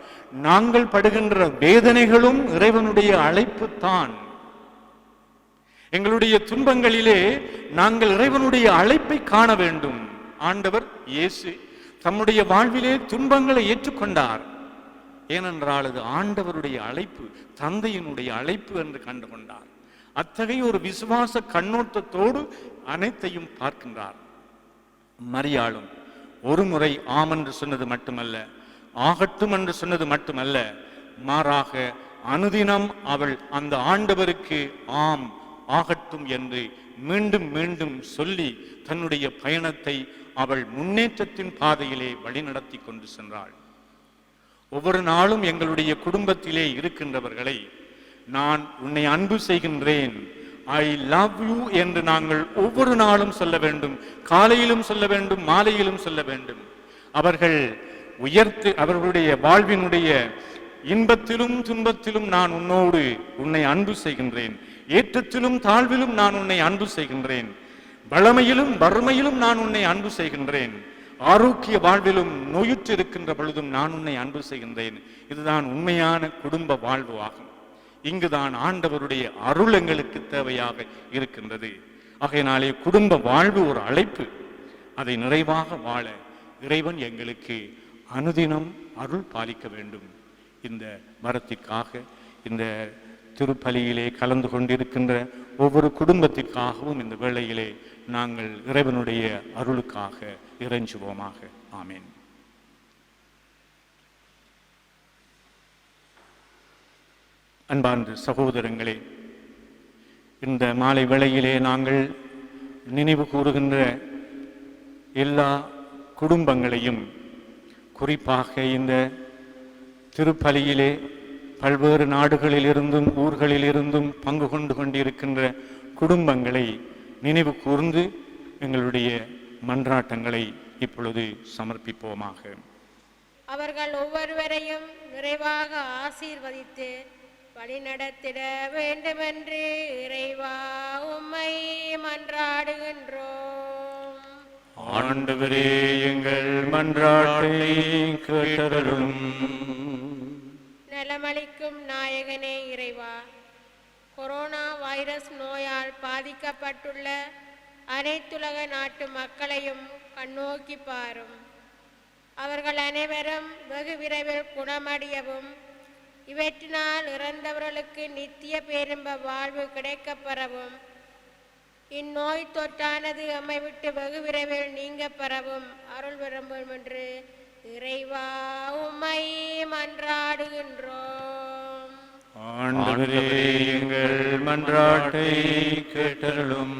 நாங்கள் படுகின்ற வேதனைகளும் இறைவனுடைய அழைப்பு தான். எங்களுடைய துன்பங்களிலே நாங்கள் இறைவனுடைய அழைப்பை காண வேண்டும். ஆண்டவர் இயேசு தம்முடைய வாழ்விலே துன்பங்களை ஏற்றுக்கொண்டார். ஏனென்றால் அது ஆண்டவருடைய அழைப்பு, தந்தையினுடைய அழைப்பு என்று கண்டுகொண்டார். அத்தகைய ஒரு விசுவாச கண்ணோட்டத்தோடு அனைத்தையும் பார்க்கின்றார். மரியாளும் ஒரு முறை ஆம் என்று சொன்னது மட்டுமல்ல, ஆகட்டும் என்று சொன்னது மட்டுமல்ல, மாறாக அனுதினம் அவள் அந்த ஆண்டவருக்கு ஆம் ஆகட்டும் என்று மீண்டும் மீண்டும் சொல்லி தன்னுடைய பயணத்தை அவள் முன்னேற்றத்தின் பாதையிலே வழிநடத்தி கொண்டு சென்றாள். ஒவ்வொரு நாளும் எங்களுடைய குடும்பத்திலே இருக்கின்றவர்களை நான் உன்னை அன்பு செய்கின்றேன், ஐ லவ் யூ என்று நாங்கள் ஒவ்வொரு நாளும் சொல்ல வேண்டும். காலையிலும் சொல்ல வேண்டும், மாலையிலும் சொல்ல வேண்டும். அவர்கள் அவர்களுடைய வாழ்வினுடைய இன்பத்திலும் துன்பத்திலும் நான் உன்னை அன்பு செய்கின்றேன், ஏற்றத்திலும் தாழ்விலும் நான் உன்னை அன்பு செய்கின்றேன், வளமையிலும் வறுமையிலும் நான் உன்னை அன்பு செய்கின்றேன், ஆரோக்கிய வாழ்விலும் நோயுற்று இருக்கின்ற பொழுதும் நான் உன்னை அன்பு செய்கின்றேன். இதுதான் உண்மையான குடும்ப வாழ்வு ஆகும். இங்குதான் ஆண்டவருடைய அருள் எங்களுக்கு தேவையாக இருக்கின்றது. ஆகையினாலே குடும்ப வாழ்வு ஒரு அழைப்பு. அதை நிறைவாக வாழ இறைவன் எங்களுக்கு அனுதினம் அருள் பாலிக்க வேண்டும். இந்த வரத்திற்காக, இந்த திருப்பலியிலே கலந்து கொண்டிருக்கின்ற ஒவ்வொரு குடும்பத்திற்காகவும் இந்த வேளையிலே நாங்கள் இறைவனுடைய அருளுக்காக இறைஞ்சுவோமாக. ஆமேன். அன்பார்ந்த சகோதரங்களே, இந்த மாலை வேளையிலே நாங்கள் நினைவு கூறுகின்ற எல்லா குடும்பங்களையும், குறிப்பாக இந்த திருப்பலியிலே பல்வேறு நாடுகளிலிருந்தும் ஊர்களிலிருந்தும் பங்கு கொண்டிருக்கின்ற குடும்பங்களை நினைவு கூர்ந்து எங்களுடைய மன்றாட்டங்களை இப்பொழுது சமர்ப்பிப்போமாக. அவர்கள் ஒவ்வொருவரையும் நிறைவாக ஆசீர்வதித்து வழிநடத்திட வேண்டுமென்று இறைவா உம்மை மன்றாடுகின்றோம். ஆண்டவரே, எங்கள் மன்றாட்டை கேட்டருளும். நலமளிக்கும் நாயகனே இறைவா, கொரோனா வைரஸ் நோயால் பாதிக்கப்பட்டுள்ள அனைத்துலக நாட்டு மக்களையும் கண்ணோக்கி பாரும். அவர்கள் அனைவரும் வெகு விரைவில் குணமடையவும், இவற்றினால் இறந்தவர்களுக்கு நித்திய பேரின்ப வாழ்வு கிடைக்கப்பெறவும் இந்நோய் தொற்றானது எம்மை விட்டு வெகு விரைவில் நீங்க பெறவும் அருள் விரும்பும் என்று இறைவா உம்மை மன்றாடுகின்றோம். ஆண்டவரே எங்கள் மன்றாட்டை கேட்டருளும்.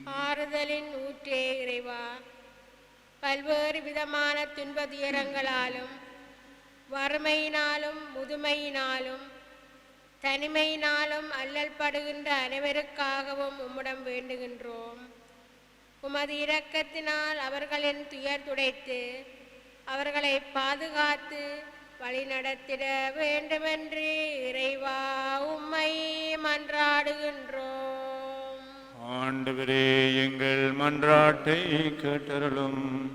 ஆறுதலின் ஊற்றே இறைவா, பல்வேறு விதமான துன்ப துயரங்களாலும் வறுமையினாலும் முதுமையினாலும் தனிமையினாலும் அல்லல் படுகின்ற அனைவருக்காகவும் உம்மிடம் வேண்டுகின்றோம். உமது இரக்கத்தினால் அவர்களின் துயர் துடைத்து அவர்களை பாதுகாத்து வழிநடத்திட வேண்டுமென்று இறைவா உம்மை மன்றாடுகின்றோம். ஆண்டவரே எங்கள் மன்றாட்டை கேட்டருளும்.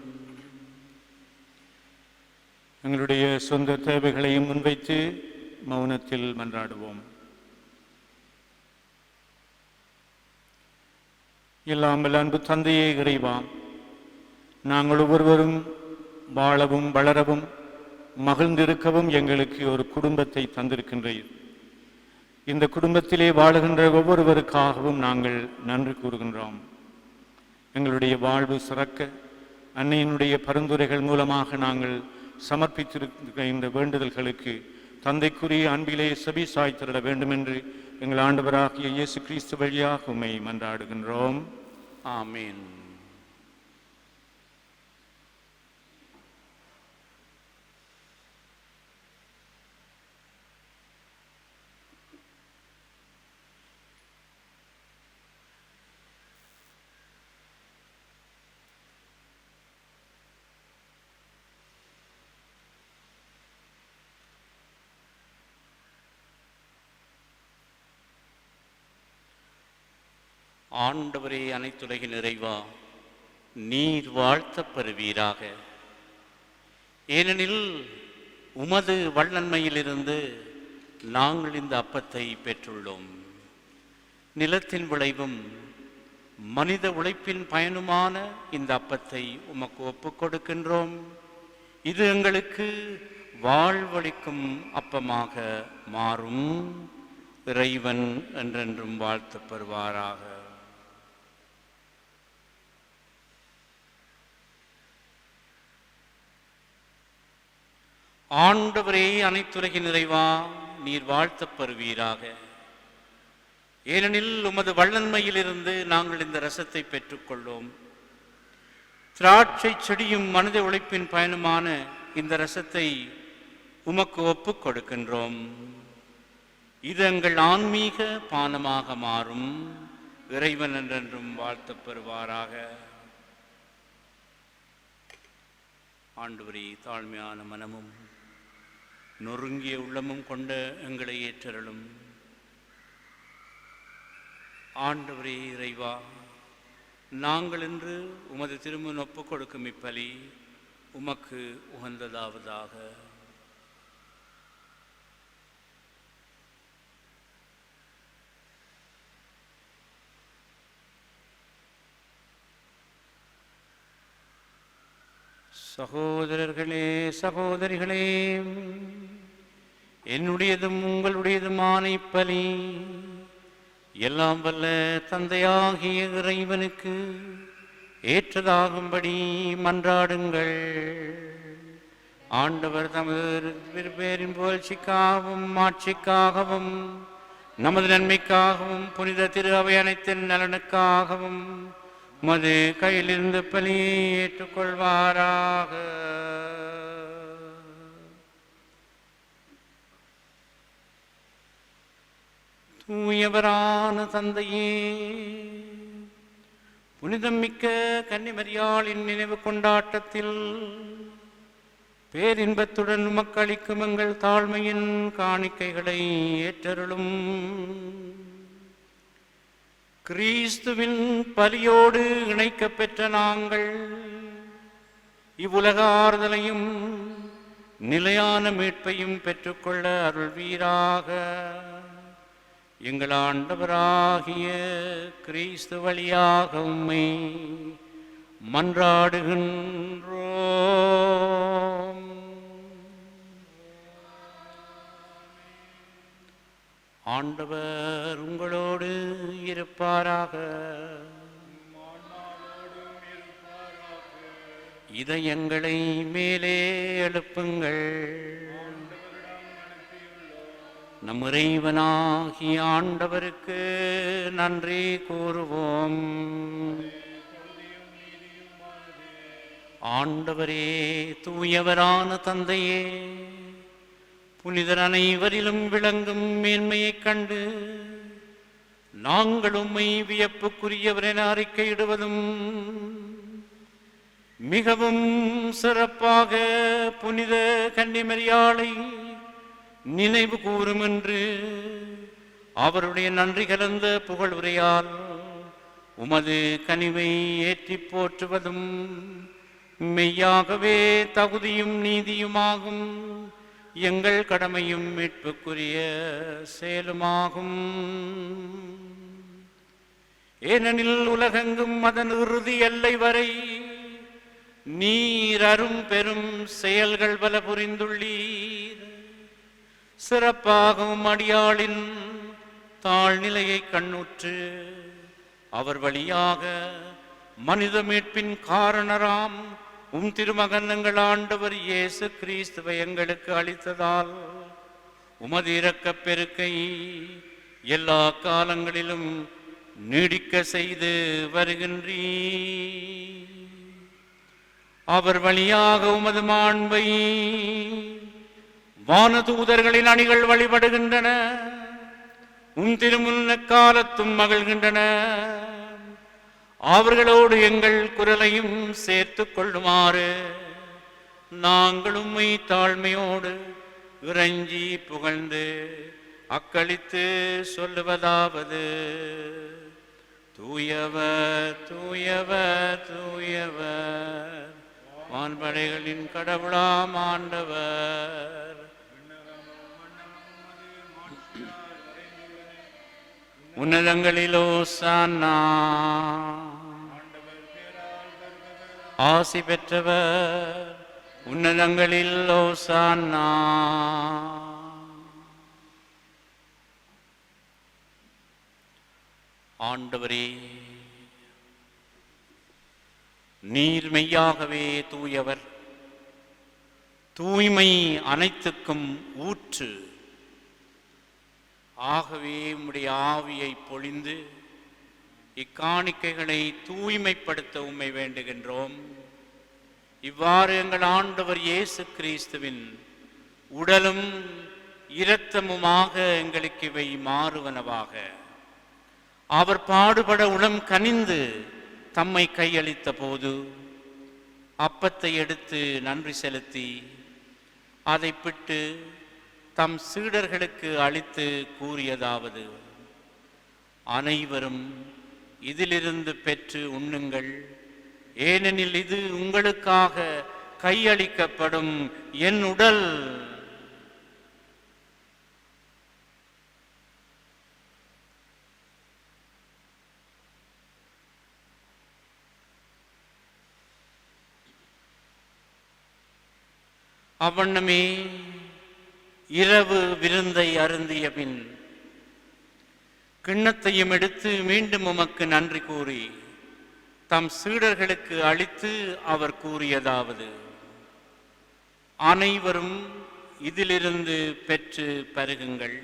எங்களுடைய சொந்த தேவைகளையும் முன்வைத்து மௌனத்தில் மன்றாடுவோம். எல்லாம் வல்ல அன்பு தந்தையே இறைவா, நாங்கள் ஒவ்வொருவரும் வாழவும் வளரவும் மகிழ்ந்திருக்கவும் எங்களுக்கு ஒரு குடும்பத்தை தந்திருக்கின்றீர். இந்த குடும்பத்திலே வாழுகின்ற ஒவ்வொருவருக்காகவும் நாங்கள் நன்றி கூறுகின்றோம். எங்களுடைய வாழ்வு சிறக்க அன்னையினுடைய பரிந்துரைகள் மூலமாக நாங்கள் சமர்ப்பித்திருக்கிற இந்த வேண்டுதல்களுக்கு தந்தைக்குரிய அன்பிலே செவி சாய்த்திட வேண்டுமென்று எங்கள் ஆண்டவராகிய இயேசு கிறிஸ்து வழியாக உம்மை மன்றாடுகின்றோம். ஆமீன். ஆண்டவரே அனைத்துலகின் நிறைவா, நீர் வாழ்த்தப் பெறுவீராக. ஏனெனில் உமது வல்லன்மையிலிருந்து நாங்கள் இந்த அப்பத்தை பெற்றுள்ளோம். நிலத்தின் விளைவும் மனித உழைப்பின் பயனுமான இந்த அப்பத்தை உமக்கு ஒப்புக் கொடுக்கின்றோம். இது எங்களுக்கு வாழ்வளிக்கும் அப்பமாக மாறும். இறைவன் என்றென்றும் வாழ்த்தப் பெறுவாராக. ஆண்டவரே அனைத்துலகின் நிறைவா, நீர் வாழ்த்தப் பெறுவீராக. ஏனெனில் உமது வல்லன்மையிலிருந்து நாங்கள் இந்த ரசத்தை பெற்றுக்கொள்ளோம். திராட்சை செடியும் மனித உழைப்பின் பயனுமான இந்த ரசத்தை உமக்கு ஒப்புக் கொடுக்கின்றோம். இது எங்கள் ஆன்மீக பானமாக மாறும். இறைவன் என்றென்றும் வாழ்த்தப் பெறுவாராக. ஆண்டவரே, தாழ்மையான மனமும் நொறுங்கிய உள்ளமும் கொண்ட எங்களை ஏற்றருளும். ஆண்டவரே இறைவா, நாங்கள் இன்று உமது திருமுன் ஒப்புக் கொடுக்கும் இப்பலி உமக்கு உகந்ததாவதாக. சகோதரர்களே, சகோதரிகளே, என்னுடையதும் உங்களுடையதுமான இப்பலி எல்லாம் வல்ல தந்தையாகிய இறைவனுக்கு ஏற்றதாகும்படி மன்றாடுங்கள். ஆண்டவர் தமது திருப்பேரின் புகழ்ச்சிக்காகவும் ஆட்சிக்காகவும் நமது நன்மைக்காகவும் புனித திரு அவை அனைத்தின் நலனுக்காகவும் உமது கையிலிருந்து பலியை ஏற்றுக்கொள்வாராக. தூயவரான தந்தையே, புனிதம் மிக்க கன்னிமரியாளின் நினைவு கொண்டாட்டத்தில் பேரின்பத்துடன் உமக்களிக்கும் எங்கள் தாழ்மையின் காணிக்கைகளை ஏற்றருளும். கிறிஸ்துவின் பலியோடு இணைக்கப் பெற்ற நாங்கள் இவ்வுலக ஆறுதலையும் நிலையான மீட்பையும் பெற்றுக்கொள்ள அருள்வீராக. எங்கள் ஆண்டவராகிய கிறிஸ்து வழியாக உம்மை மன்றாடுகின்றோம். ஆண்டவர் உங்களோடு இருப்பாராக. இதயங்களை மேலே எழுப்புங்கள். நம் இறைவனாகிய ஆண்டவருக்கு நன்றி கூறுவோம். ஆண்டவரே, தூயவரான தந்தையே, புனிதர் அனைவரிலும் விளங்கும் மேன்மையைக் கண்டு நாங்கள் உம்மை வியப்புக்குரியவர் என அறிக்கையிடுவதும், மிகவும் சிறப்பாக புனித கன்னிமரியாளை நினைவு கூறும் என்று அவருடைய நன்றி கலந்த புகழ் உரையால் உமது கனிவை ஏற்றி போற்றுவதும் மெய்யாகவே தகுதியும் நீதியுமாகும். எங்கள் கடமையும் மீட்புக்குரிய செயலுமாகும். ஏனெனில் உலகெங்கும் அதன் இறுதி எல்லை வரை நீர் அரும் பெரும் செயல்கள் பல புரிந்துள்ளீர். சிறப்பாகவும் அடியாளின் தாழ்நிலையை கண்ணுற்று அவர் வழியாக மனித மீட்பின் காரணராம் உம் திருமகன் எங்கள் ஆண்டவர் இயேசு கிறிஸ்துவை எங்களுக்கு அளித்ததால் உமது இரக்கப் பெருக்கை எல்லா காலங்களிலும் நீடிக்க செய்து வருகின்றீர். அவர் வழியாக உமது மாண்பை வானதூதர்களின் அணிகள் வழிபடுகின்றன, உம் திருமுன்ன காலத்தும் மகிழ்கின்றன. அவர்களோடு எங்கள் குரலையும் சேர்த்துக் கொள்ளுமாறு நாங்கள் உம்மை தாழ்மையோடு இறைஞ்சி புகழ்ந்து அக்களித்து சொல்லுவதாவது: தூயவர் தூயவர் தூயவர், வான்படைகளின் கடவுளாம் ஆண்டவர். உன்னதங்களில் ஓசானா. ஆசி பெற்றவர் உன்னதங்களில் ஓசானா. ஆண்டவரே, நீர் மெய்யாகவே தூயவர், தூய்மை அனைத்துக்கும் ஊற்று. ஆகவே உம்முடைய ஆவியை பொழிந்து இக்காணிக்கைகளை தூய்மைப்படுத்த உம்மை வேண்டுகின்றோம். இவ்வாறு எங்கள் ஆண்டவர் இயேசு கிறிஸ்துவின் உடலும் இரத்தமுமாக எங்களுக்கு இவை மாறுவனவாக. அவர் பாடுபட உளம் கனிந்து தம்மை கையளித்த போது அப்பத்தை எடுத்து நன்றி செலுத்தி அதை பிட்டு தம் சீடர்களுக்கு அளித்து கூறியதாவது: அனைவரும் இதிலிருந்து பெற்று உண்ணுங்கள், ஏனெனில் இது உங்களுக்காக கையளிக்கப்படும் என் உடல். அவ்வண்ணமே இரவு விருந்தை அருந்திய பின் கிண்ணத்தையும் எடுத்து மீண்டும் உமக்கு நன்றி கூறி தம் சீடர்களுக்கு அளித்து அவர் கூறியதாவது: அனைவரும் இதிலிருந்து பெற்று பருகுங்கள்,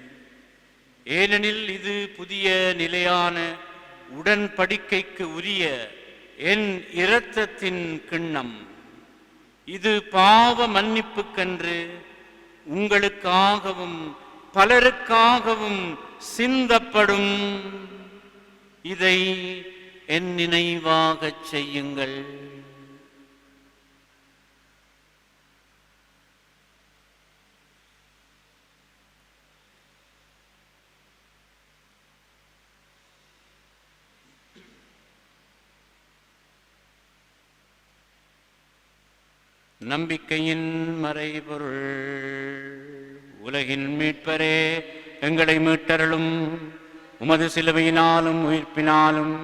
ஏனெனில் இது புதிய நிலையான உடன்படிக்கைக்கு உரிய என் இரத்தத்தின் கிண்ணம். இது பாவ மன்னிப்புக்கென்று உங்களுக்காகவும் பலருக்காகவும் சிந்தப்படும். இதை என் நினைவாகச் செய்யுங்கள். நம்பிக்கையின் மறைபொருள். உலகின் மீட்பரே, எங்களை மீட்டருளும். உமது சிலுவையினாலும் உயிர்ப்பினாலும்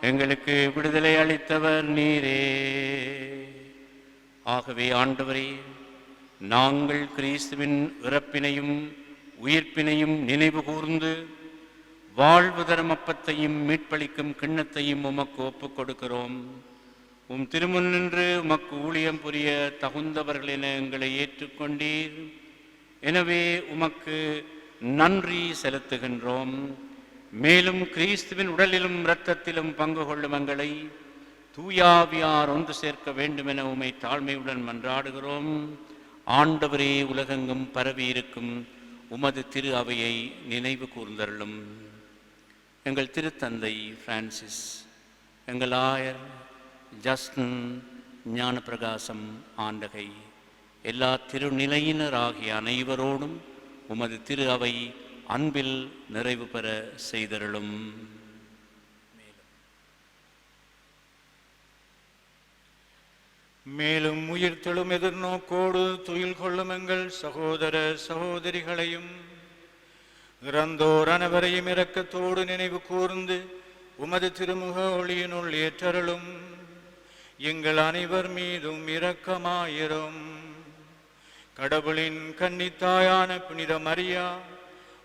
எங்களுக்கு விடுதலை அளித்தவர் நீரே. ஆகவே ஆண்டவரே, நாங்கள் கிறிஸ்துவின் இறப்பினையும் உயிர்ப்பினையும் நினைவு கூர்ந்து வாழ்வு தரும் அப்பத்தையும் மீட்பளிக்கும் கிண்ணத்தையும் உமக்கு ஒப்புக் கொடுக்கிறோம். உம் திருமுன் நின்று உமக்கு ஊழியம் புரிய தகுந்தவர்கள் என எங்களை ஏற்றுக்கொண்டீர். எனவே உமக்கு நன்றி செலுத்துகின்றோம். மேலும் கிறிஸ்துவின் உடலிலும் இரத்தத்திலும் பங்கு கொள்ளும் எங்களை தூயாவியார் ஒன்று சேர்க்க வேண்டும் என உம்மை தாழ்மையுடன் மன்றாடுகிறோம். ஆண்டவரே, உலகெங்கும் பரவி இருக்கும் உமது திரு அவையை நினைவு கூர்ந்தருளும். எங்கள் திருத்தந்தை பிரான்சிஸ், எங்கள் ஆயர் ஜஸ்டின், ஞானப்பிரகாசம் ஆண்டகை, எல்லா திருநிலையினராகிய அனைவரோடும் உமது திரு அவை அன்பில் நிறைவு பெற செய்தருளும். மேலும் உயிர்த்தெழும் எதிர்நோக்கோடு துயில் கொள்ளும் எங்கள் சகோதர சகோதரிகளையும் இறந்தோர் அனைவரையும் இரக்கத்தோடு நினைவு கூர்ந்து உமது திருமுக ஒளியினுள் ஏற்றருளும். எங்கள் அனைவர் மீதும் இரக்கமாயிரும். கடவுளின் கன்னித்தாயான புனித மரியா,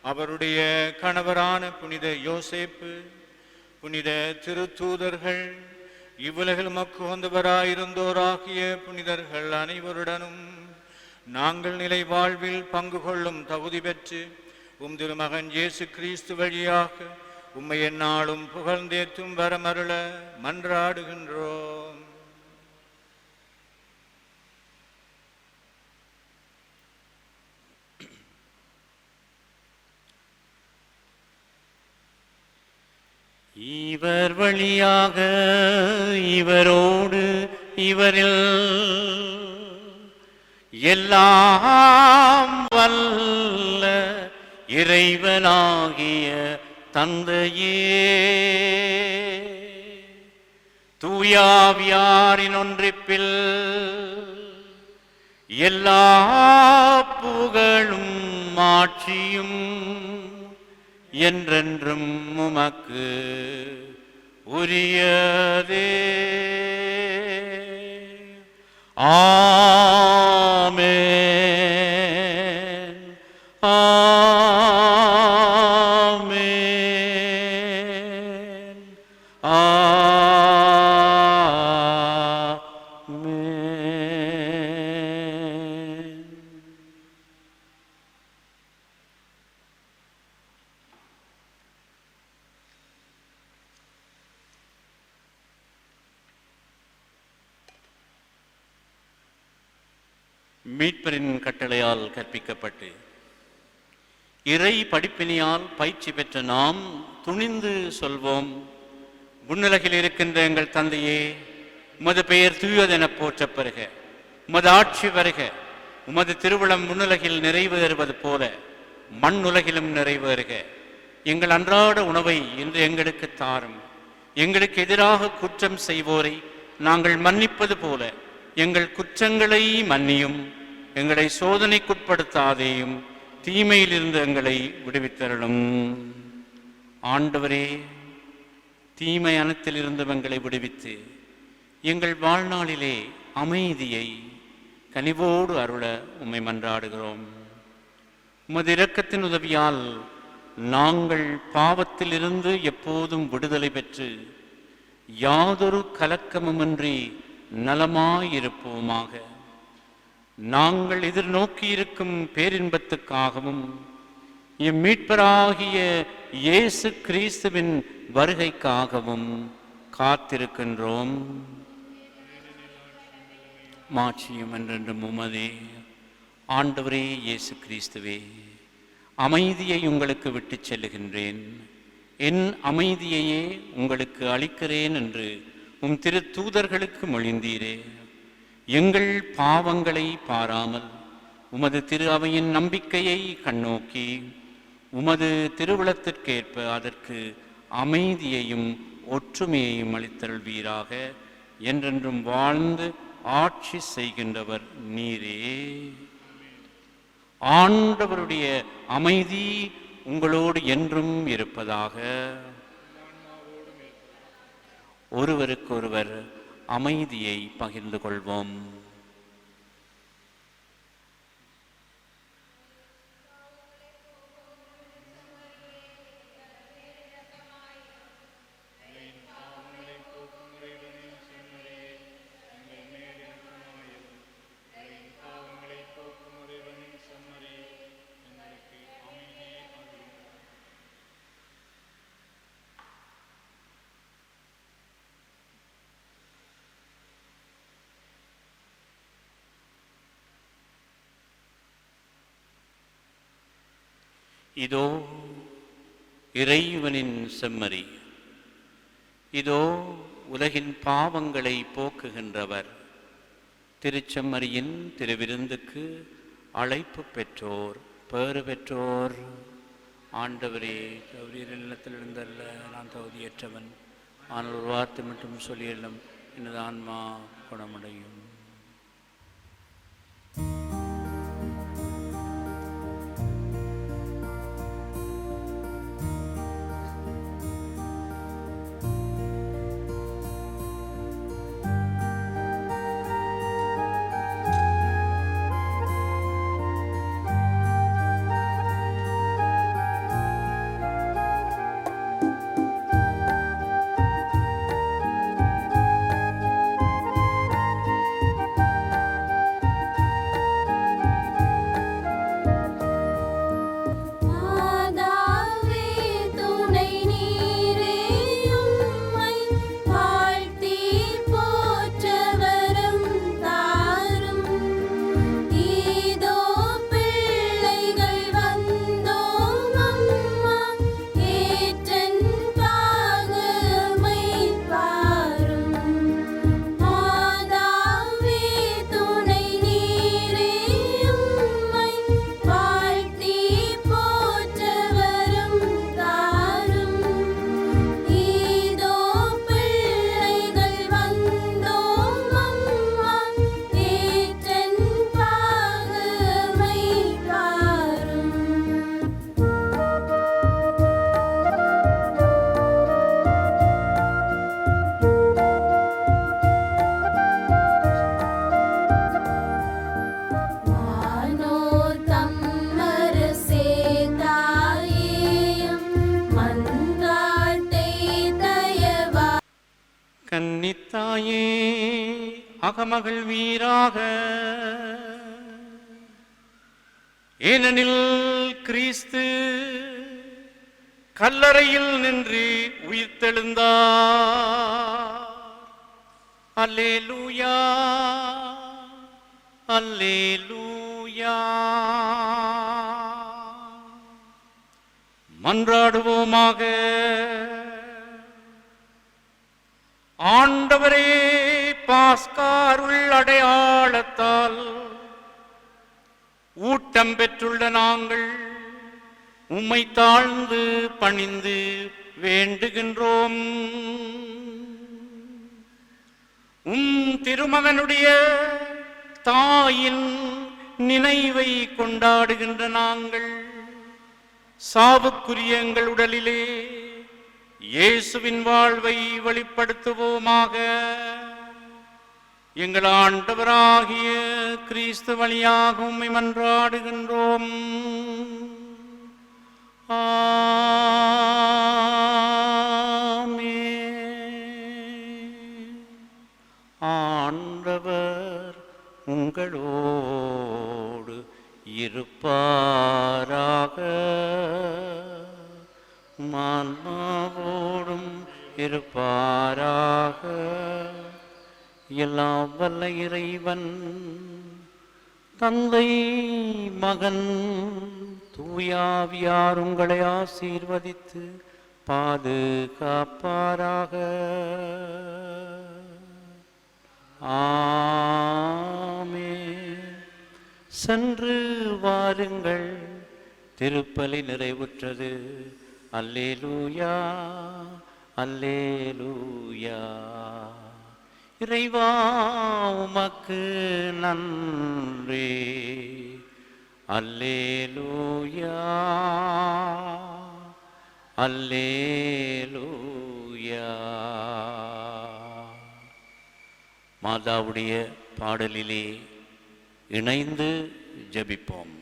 அவருடைய கணவரான புனித யோசேப்பு, புனித திருத்தூதர்கள், இவ்வுலகில் மக்கு வந்தவராயிருந்தோராகிய புனிதர்கள் அனைவருடனும் நாங்கள் நிலை வாழ்வில் பங்கு கொள்ளும் தகுதி பெற்று உம் திருமகன் இயேசு கிறிஸ்து வழியாக உம்மை எந்நாளும் புகழ்ந்தேத்தும் வரமருள மன்றாடுகின்றோம். இவர் வழியாக இவரோடு இவரில் எல்லாம் வல்ல இறைவனாகிய தந்தையே, தூயாவியாரின் ஒன்றிப்பில் எல்லா புகழும் மாட்சியும் என்றென்றும் உமக்கு உரியதே. ஆமென், ஆமென், ஆமென். மீட்பரின் கட்டளையால் கற்பிக்கப்பட்டு இறை படிப்பினியால் பயிற்சி பெற்ற நாம் துணிந்து சொல்வோம். விண்ணுலகில் இருக்கின்ற எங்கள் தந்தையே, உமது பெயர் தூயதென போற்றப் பெறுக. உமது ஆட்சி வருக. உமது திருவுளம் விண்ணுலகில் நிறைவேறுவது போல மண்ணுலகிலும் நிறைவேறுக. எங்கள் அன்றாட உணவை இன்று எங்களுக்கு தாரும். எங்களுக்கு எதிராக குற்றம் செய்வோரை நாங்கள் மன்னிப்பது போல எங்கள் குற்றங்களை மன்னியும். எங்களை சோதனைக்குட்படுத்தாதேயும், தீமையிலிருந்து எங்களை விடுவித்தருளும். ஆண்டவரே, தீமை அனைத்திலிருந்து எங்களை விடுவித்து எங்கள் வாழ்நாளிலே அமைதியை கனிவோடு அருள உம்மை மன்றாடுகிறோம். உமது இரக்கத்தின் உதவியால் நாங்கள் பாவத்திலிருந்து எப்போதும் விடுதலை பெற்று யாதொரு கலக்கமுமின்றி நலமாயிருப்போமாக. நாங்கள் எதிர்நோக்கியிருக்கும் பேரின்பத்துக்காகவும் எம் மீட்பராகிய இயேசு கிறிஸ்துவின் வருகைக்காகவும் காத்திருக்கின்றோம். மாட்சியும் என்றென்றும் உமதே. ஆண்டவரே இயேசு கிறிஸ்துவே, அமைதியை உங்களுக்கு விட்டுச் செல்லுகின்றேன், என் அமைதியையே உங்களுக்கு அளிக்கிறேன் என்று உம் திரு தூதர்களுக்கு மொழிந்தீரே. எங்கள் பாவங்களை பாராமல் உமது திரு அவையின் நம்பிக்கையை கண்ணோக்கி உமது திருவுளத்திற்கேற்ப அதற்கு அமைதியையும் ஒற்றுமையையும் அளித்தருள்வீராக. என்றென்றும் வாழ்ந்து ஆட்சி செய்கின்றவர் நீரே. ஆண்டவருடைய அமைதி உங்களோடு என்றும் இருப்பதாக. ஒருவருக்கொருவர் அமைதியை பகிர்ந்து கொள்வோம். இதோ இறைவனின் செம்மறி, இதோ உலகின் பாவங்களை போக்குகின்றவர். திருச்செம்மறியின் திருவிருந்துக்கு அழைப்பு பெற்றோர் பேறு பெற்றோர். ஆண்டவரே, தவறீர் இல்லத்தில் இருந்தல்ல நான் தகுதியற்றவன், ஆனால் ஒரு வார்த்தை மட்டும் சொல்லியல்லும் எனது ஆன்மா குணமடையும். கன்னித்தாயே அகமகள் வீராக, ஏனெனில் கிறிஸ்து கல்லறையில் நின்று உயிர்த்தெழுந்தார். அல்லேலூயா, அல்லேலூயா. மன்றாடுவோமாக. ஆண்டவரே, பாஸ்கா அருள் அடையாளத்தால் ஊட்டம் பெற்றுள்ள நாங்கள் உம்மை தாழ்ந்து பணிந்து வேண்டுகின்றோம். திருமகனுடைய தாயின் நினைவை கொண்டாடுகின்ற நாங்கள் சாவுக்குரிய எங்கள் உடலிலே இயேசுவின் வாழ்வை வெளிப்படுத்துவோமாக. எங்கள் ஆண்டவராகிய கிறிஸ்து வழியாக உம்மை மன்றாடுகின்றோம். ஆண்டவர் உங்களோடு இருப்பாராக, ஆன்மாவோடும் இருப்பாராக. எல்லாம் வல்ல இறைவன் தந்தை, மகன், தூயாவியார் உங்களை ஆசீர்வதித்து பாதுகாப்பாராக. ஆமென். சென்று வாருங்கள், திருப்பலி நிறைவுற்றது. அல்லேலூயா, அல்லேலூயா. இறைவா உமக்கு நன்றி. அல்லேலூயா, அல்லேலூயா. மாதாவுடைய பாடலிலே இணைந்து ஜெபிப்போம்.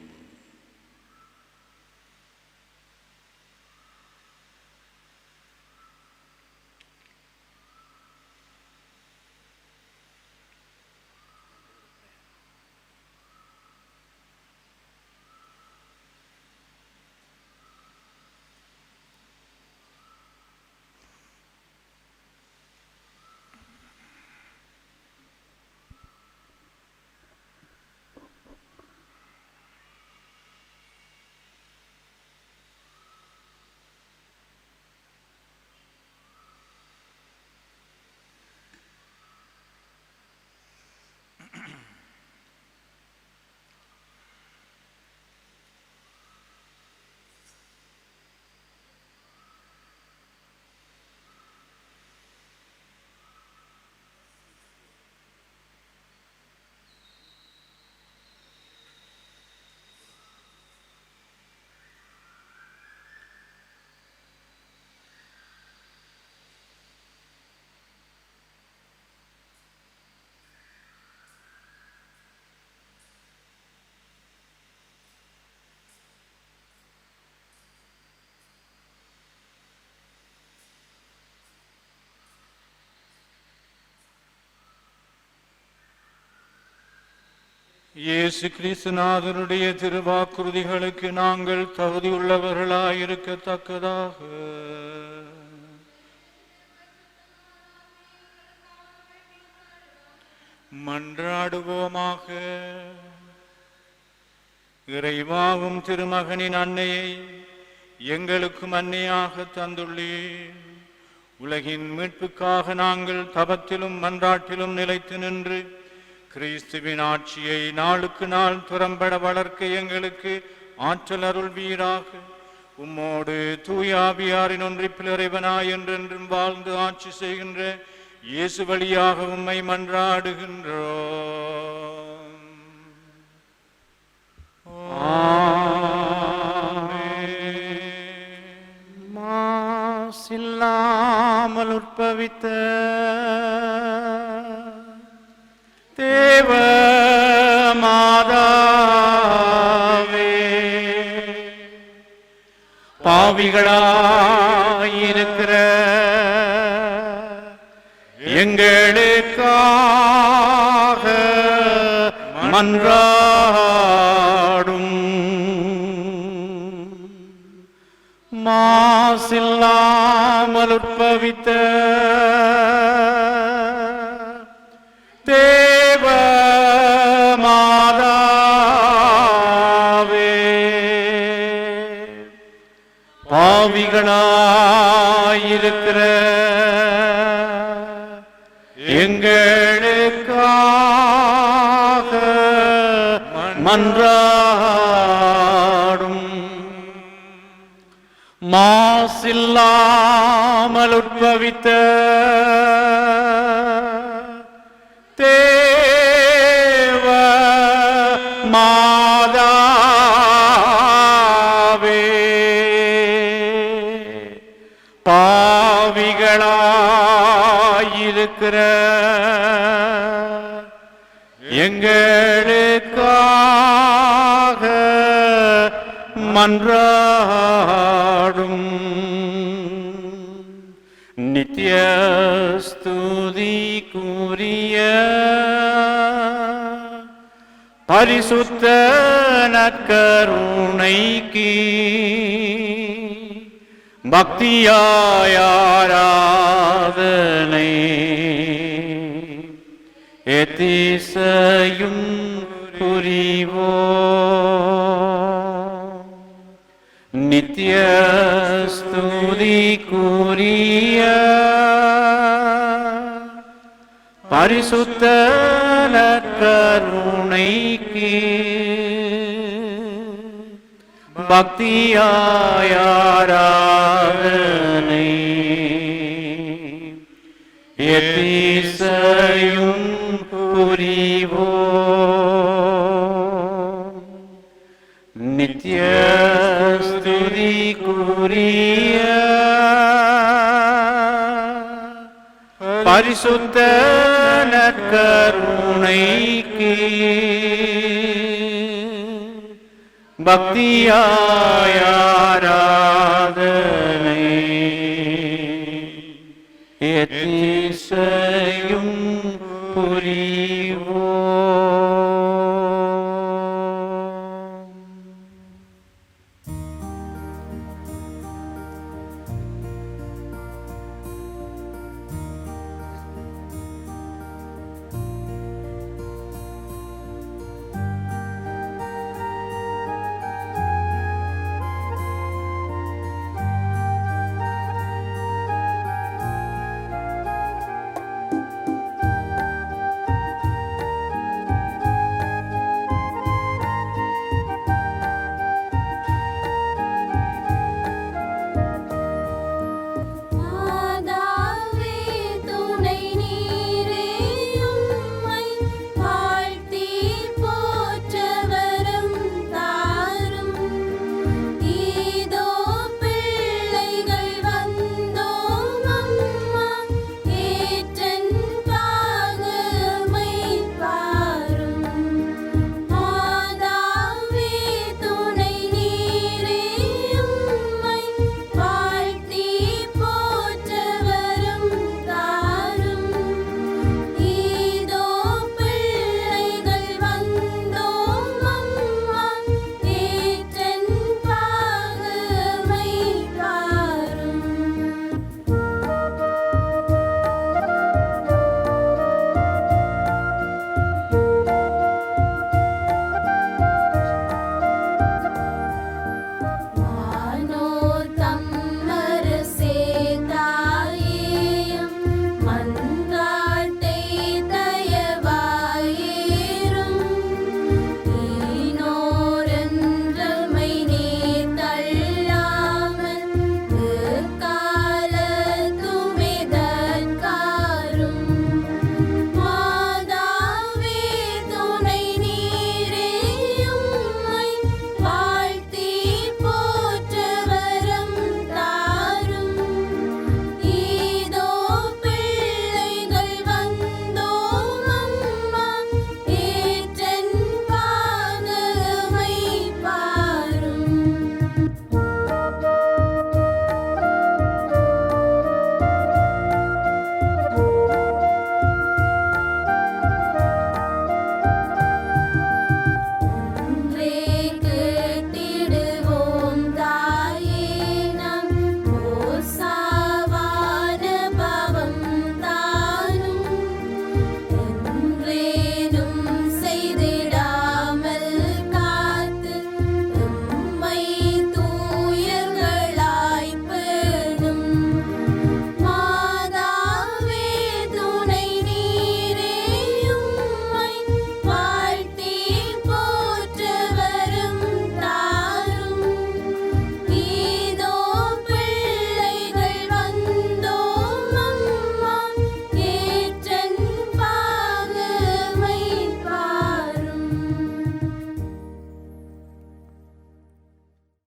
இயேசு கிறிஸ்துநாதருடைய திருவாக்குறுதிகளுக்கு நாங்கள் தகுதியுள்ளவர்களாயிருக்கத்தக்கதாக மன்றாடுவோமாக. இறைவாவும் திருமகனின் அன்னையை எங்களுக்கும் அன்னையாக தந்துள்ளீர். உலகின் மீட்புக்காக நாங்கள் தபத்திலும் மன்றாட்டிலும் நிலைத்து நின்று கிறிஸ்துவின் ஆட்சியை நாளுக்கு நாள் துறம்பட வளர்க்க எங்களுக்கு ஆற்றல் அருள்வீராக. உம்மோடு தூயாவியாரின் ஒன்றிப்பில் இறைவனாய் என்றென்றும் வாழ்ந்து ஆட்சி செய்கின்ற இயேசு வழியாக உம்மை மன்றாடுகின்றோம். மாசில்லாமல் உற்பவித்த தேவ மாதாவே, பாவிகளாயிருக்கிற எங்களுக்காக மன்றாடும். மாசில்லாமல் உற்பவித்த தேவ மாதாவே, பாவிகளாயிருக்கிற எங்களுக்காக மன்றாடும். மாசில்லாமல் உற்பவித்த தேவ மாதாவே, பாவிகளாயிருக்கிற எங்களுக்காக மன்றாடும். நித்திய ஸ்துதிக்குரிய பரிசுத்த நற்கருணைக்கு பக்தியாய் ஆராதனை எத்திசையும் புரிவோம். நித்திய ஸ்துதிக்குரிய பரிசுத்த நற்கருணைக்கு பக்தியாய் ஆராதனை எத்திசையும் புரிவோம். நித்திய ஸ்துதிக்குரிய பரிசுத்த நற்கருணைக்கு பக்தியாய் ஆராதனை எத்திசையும்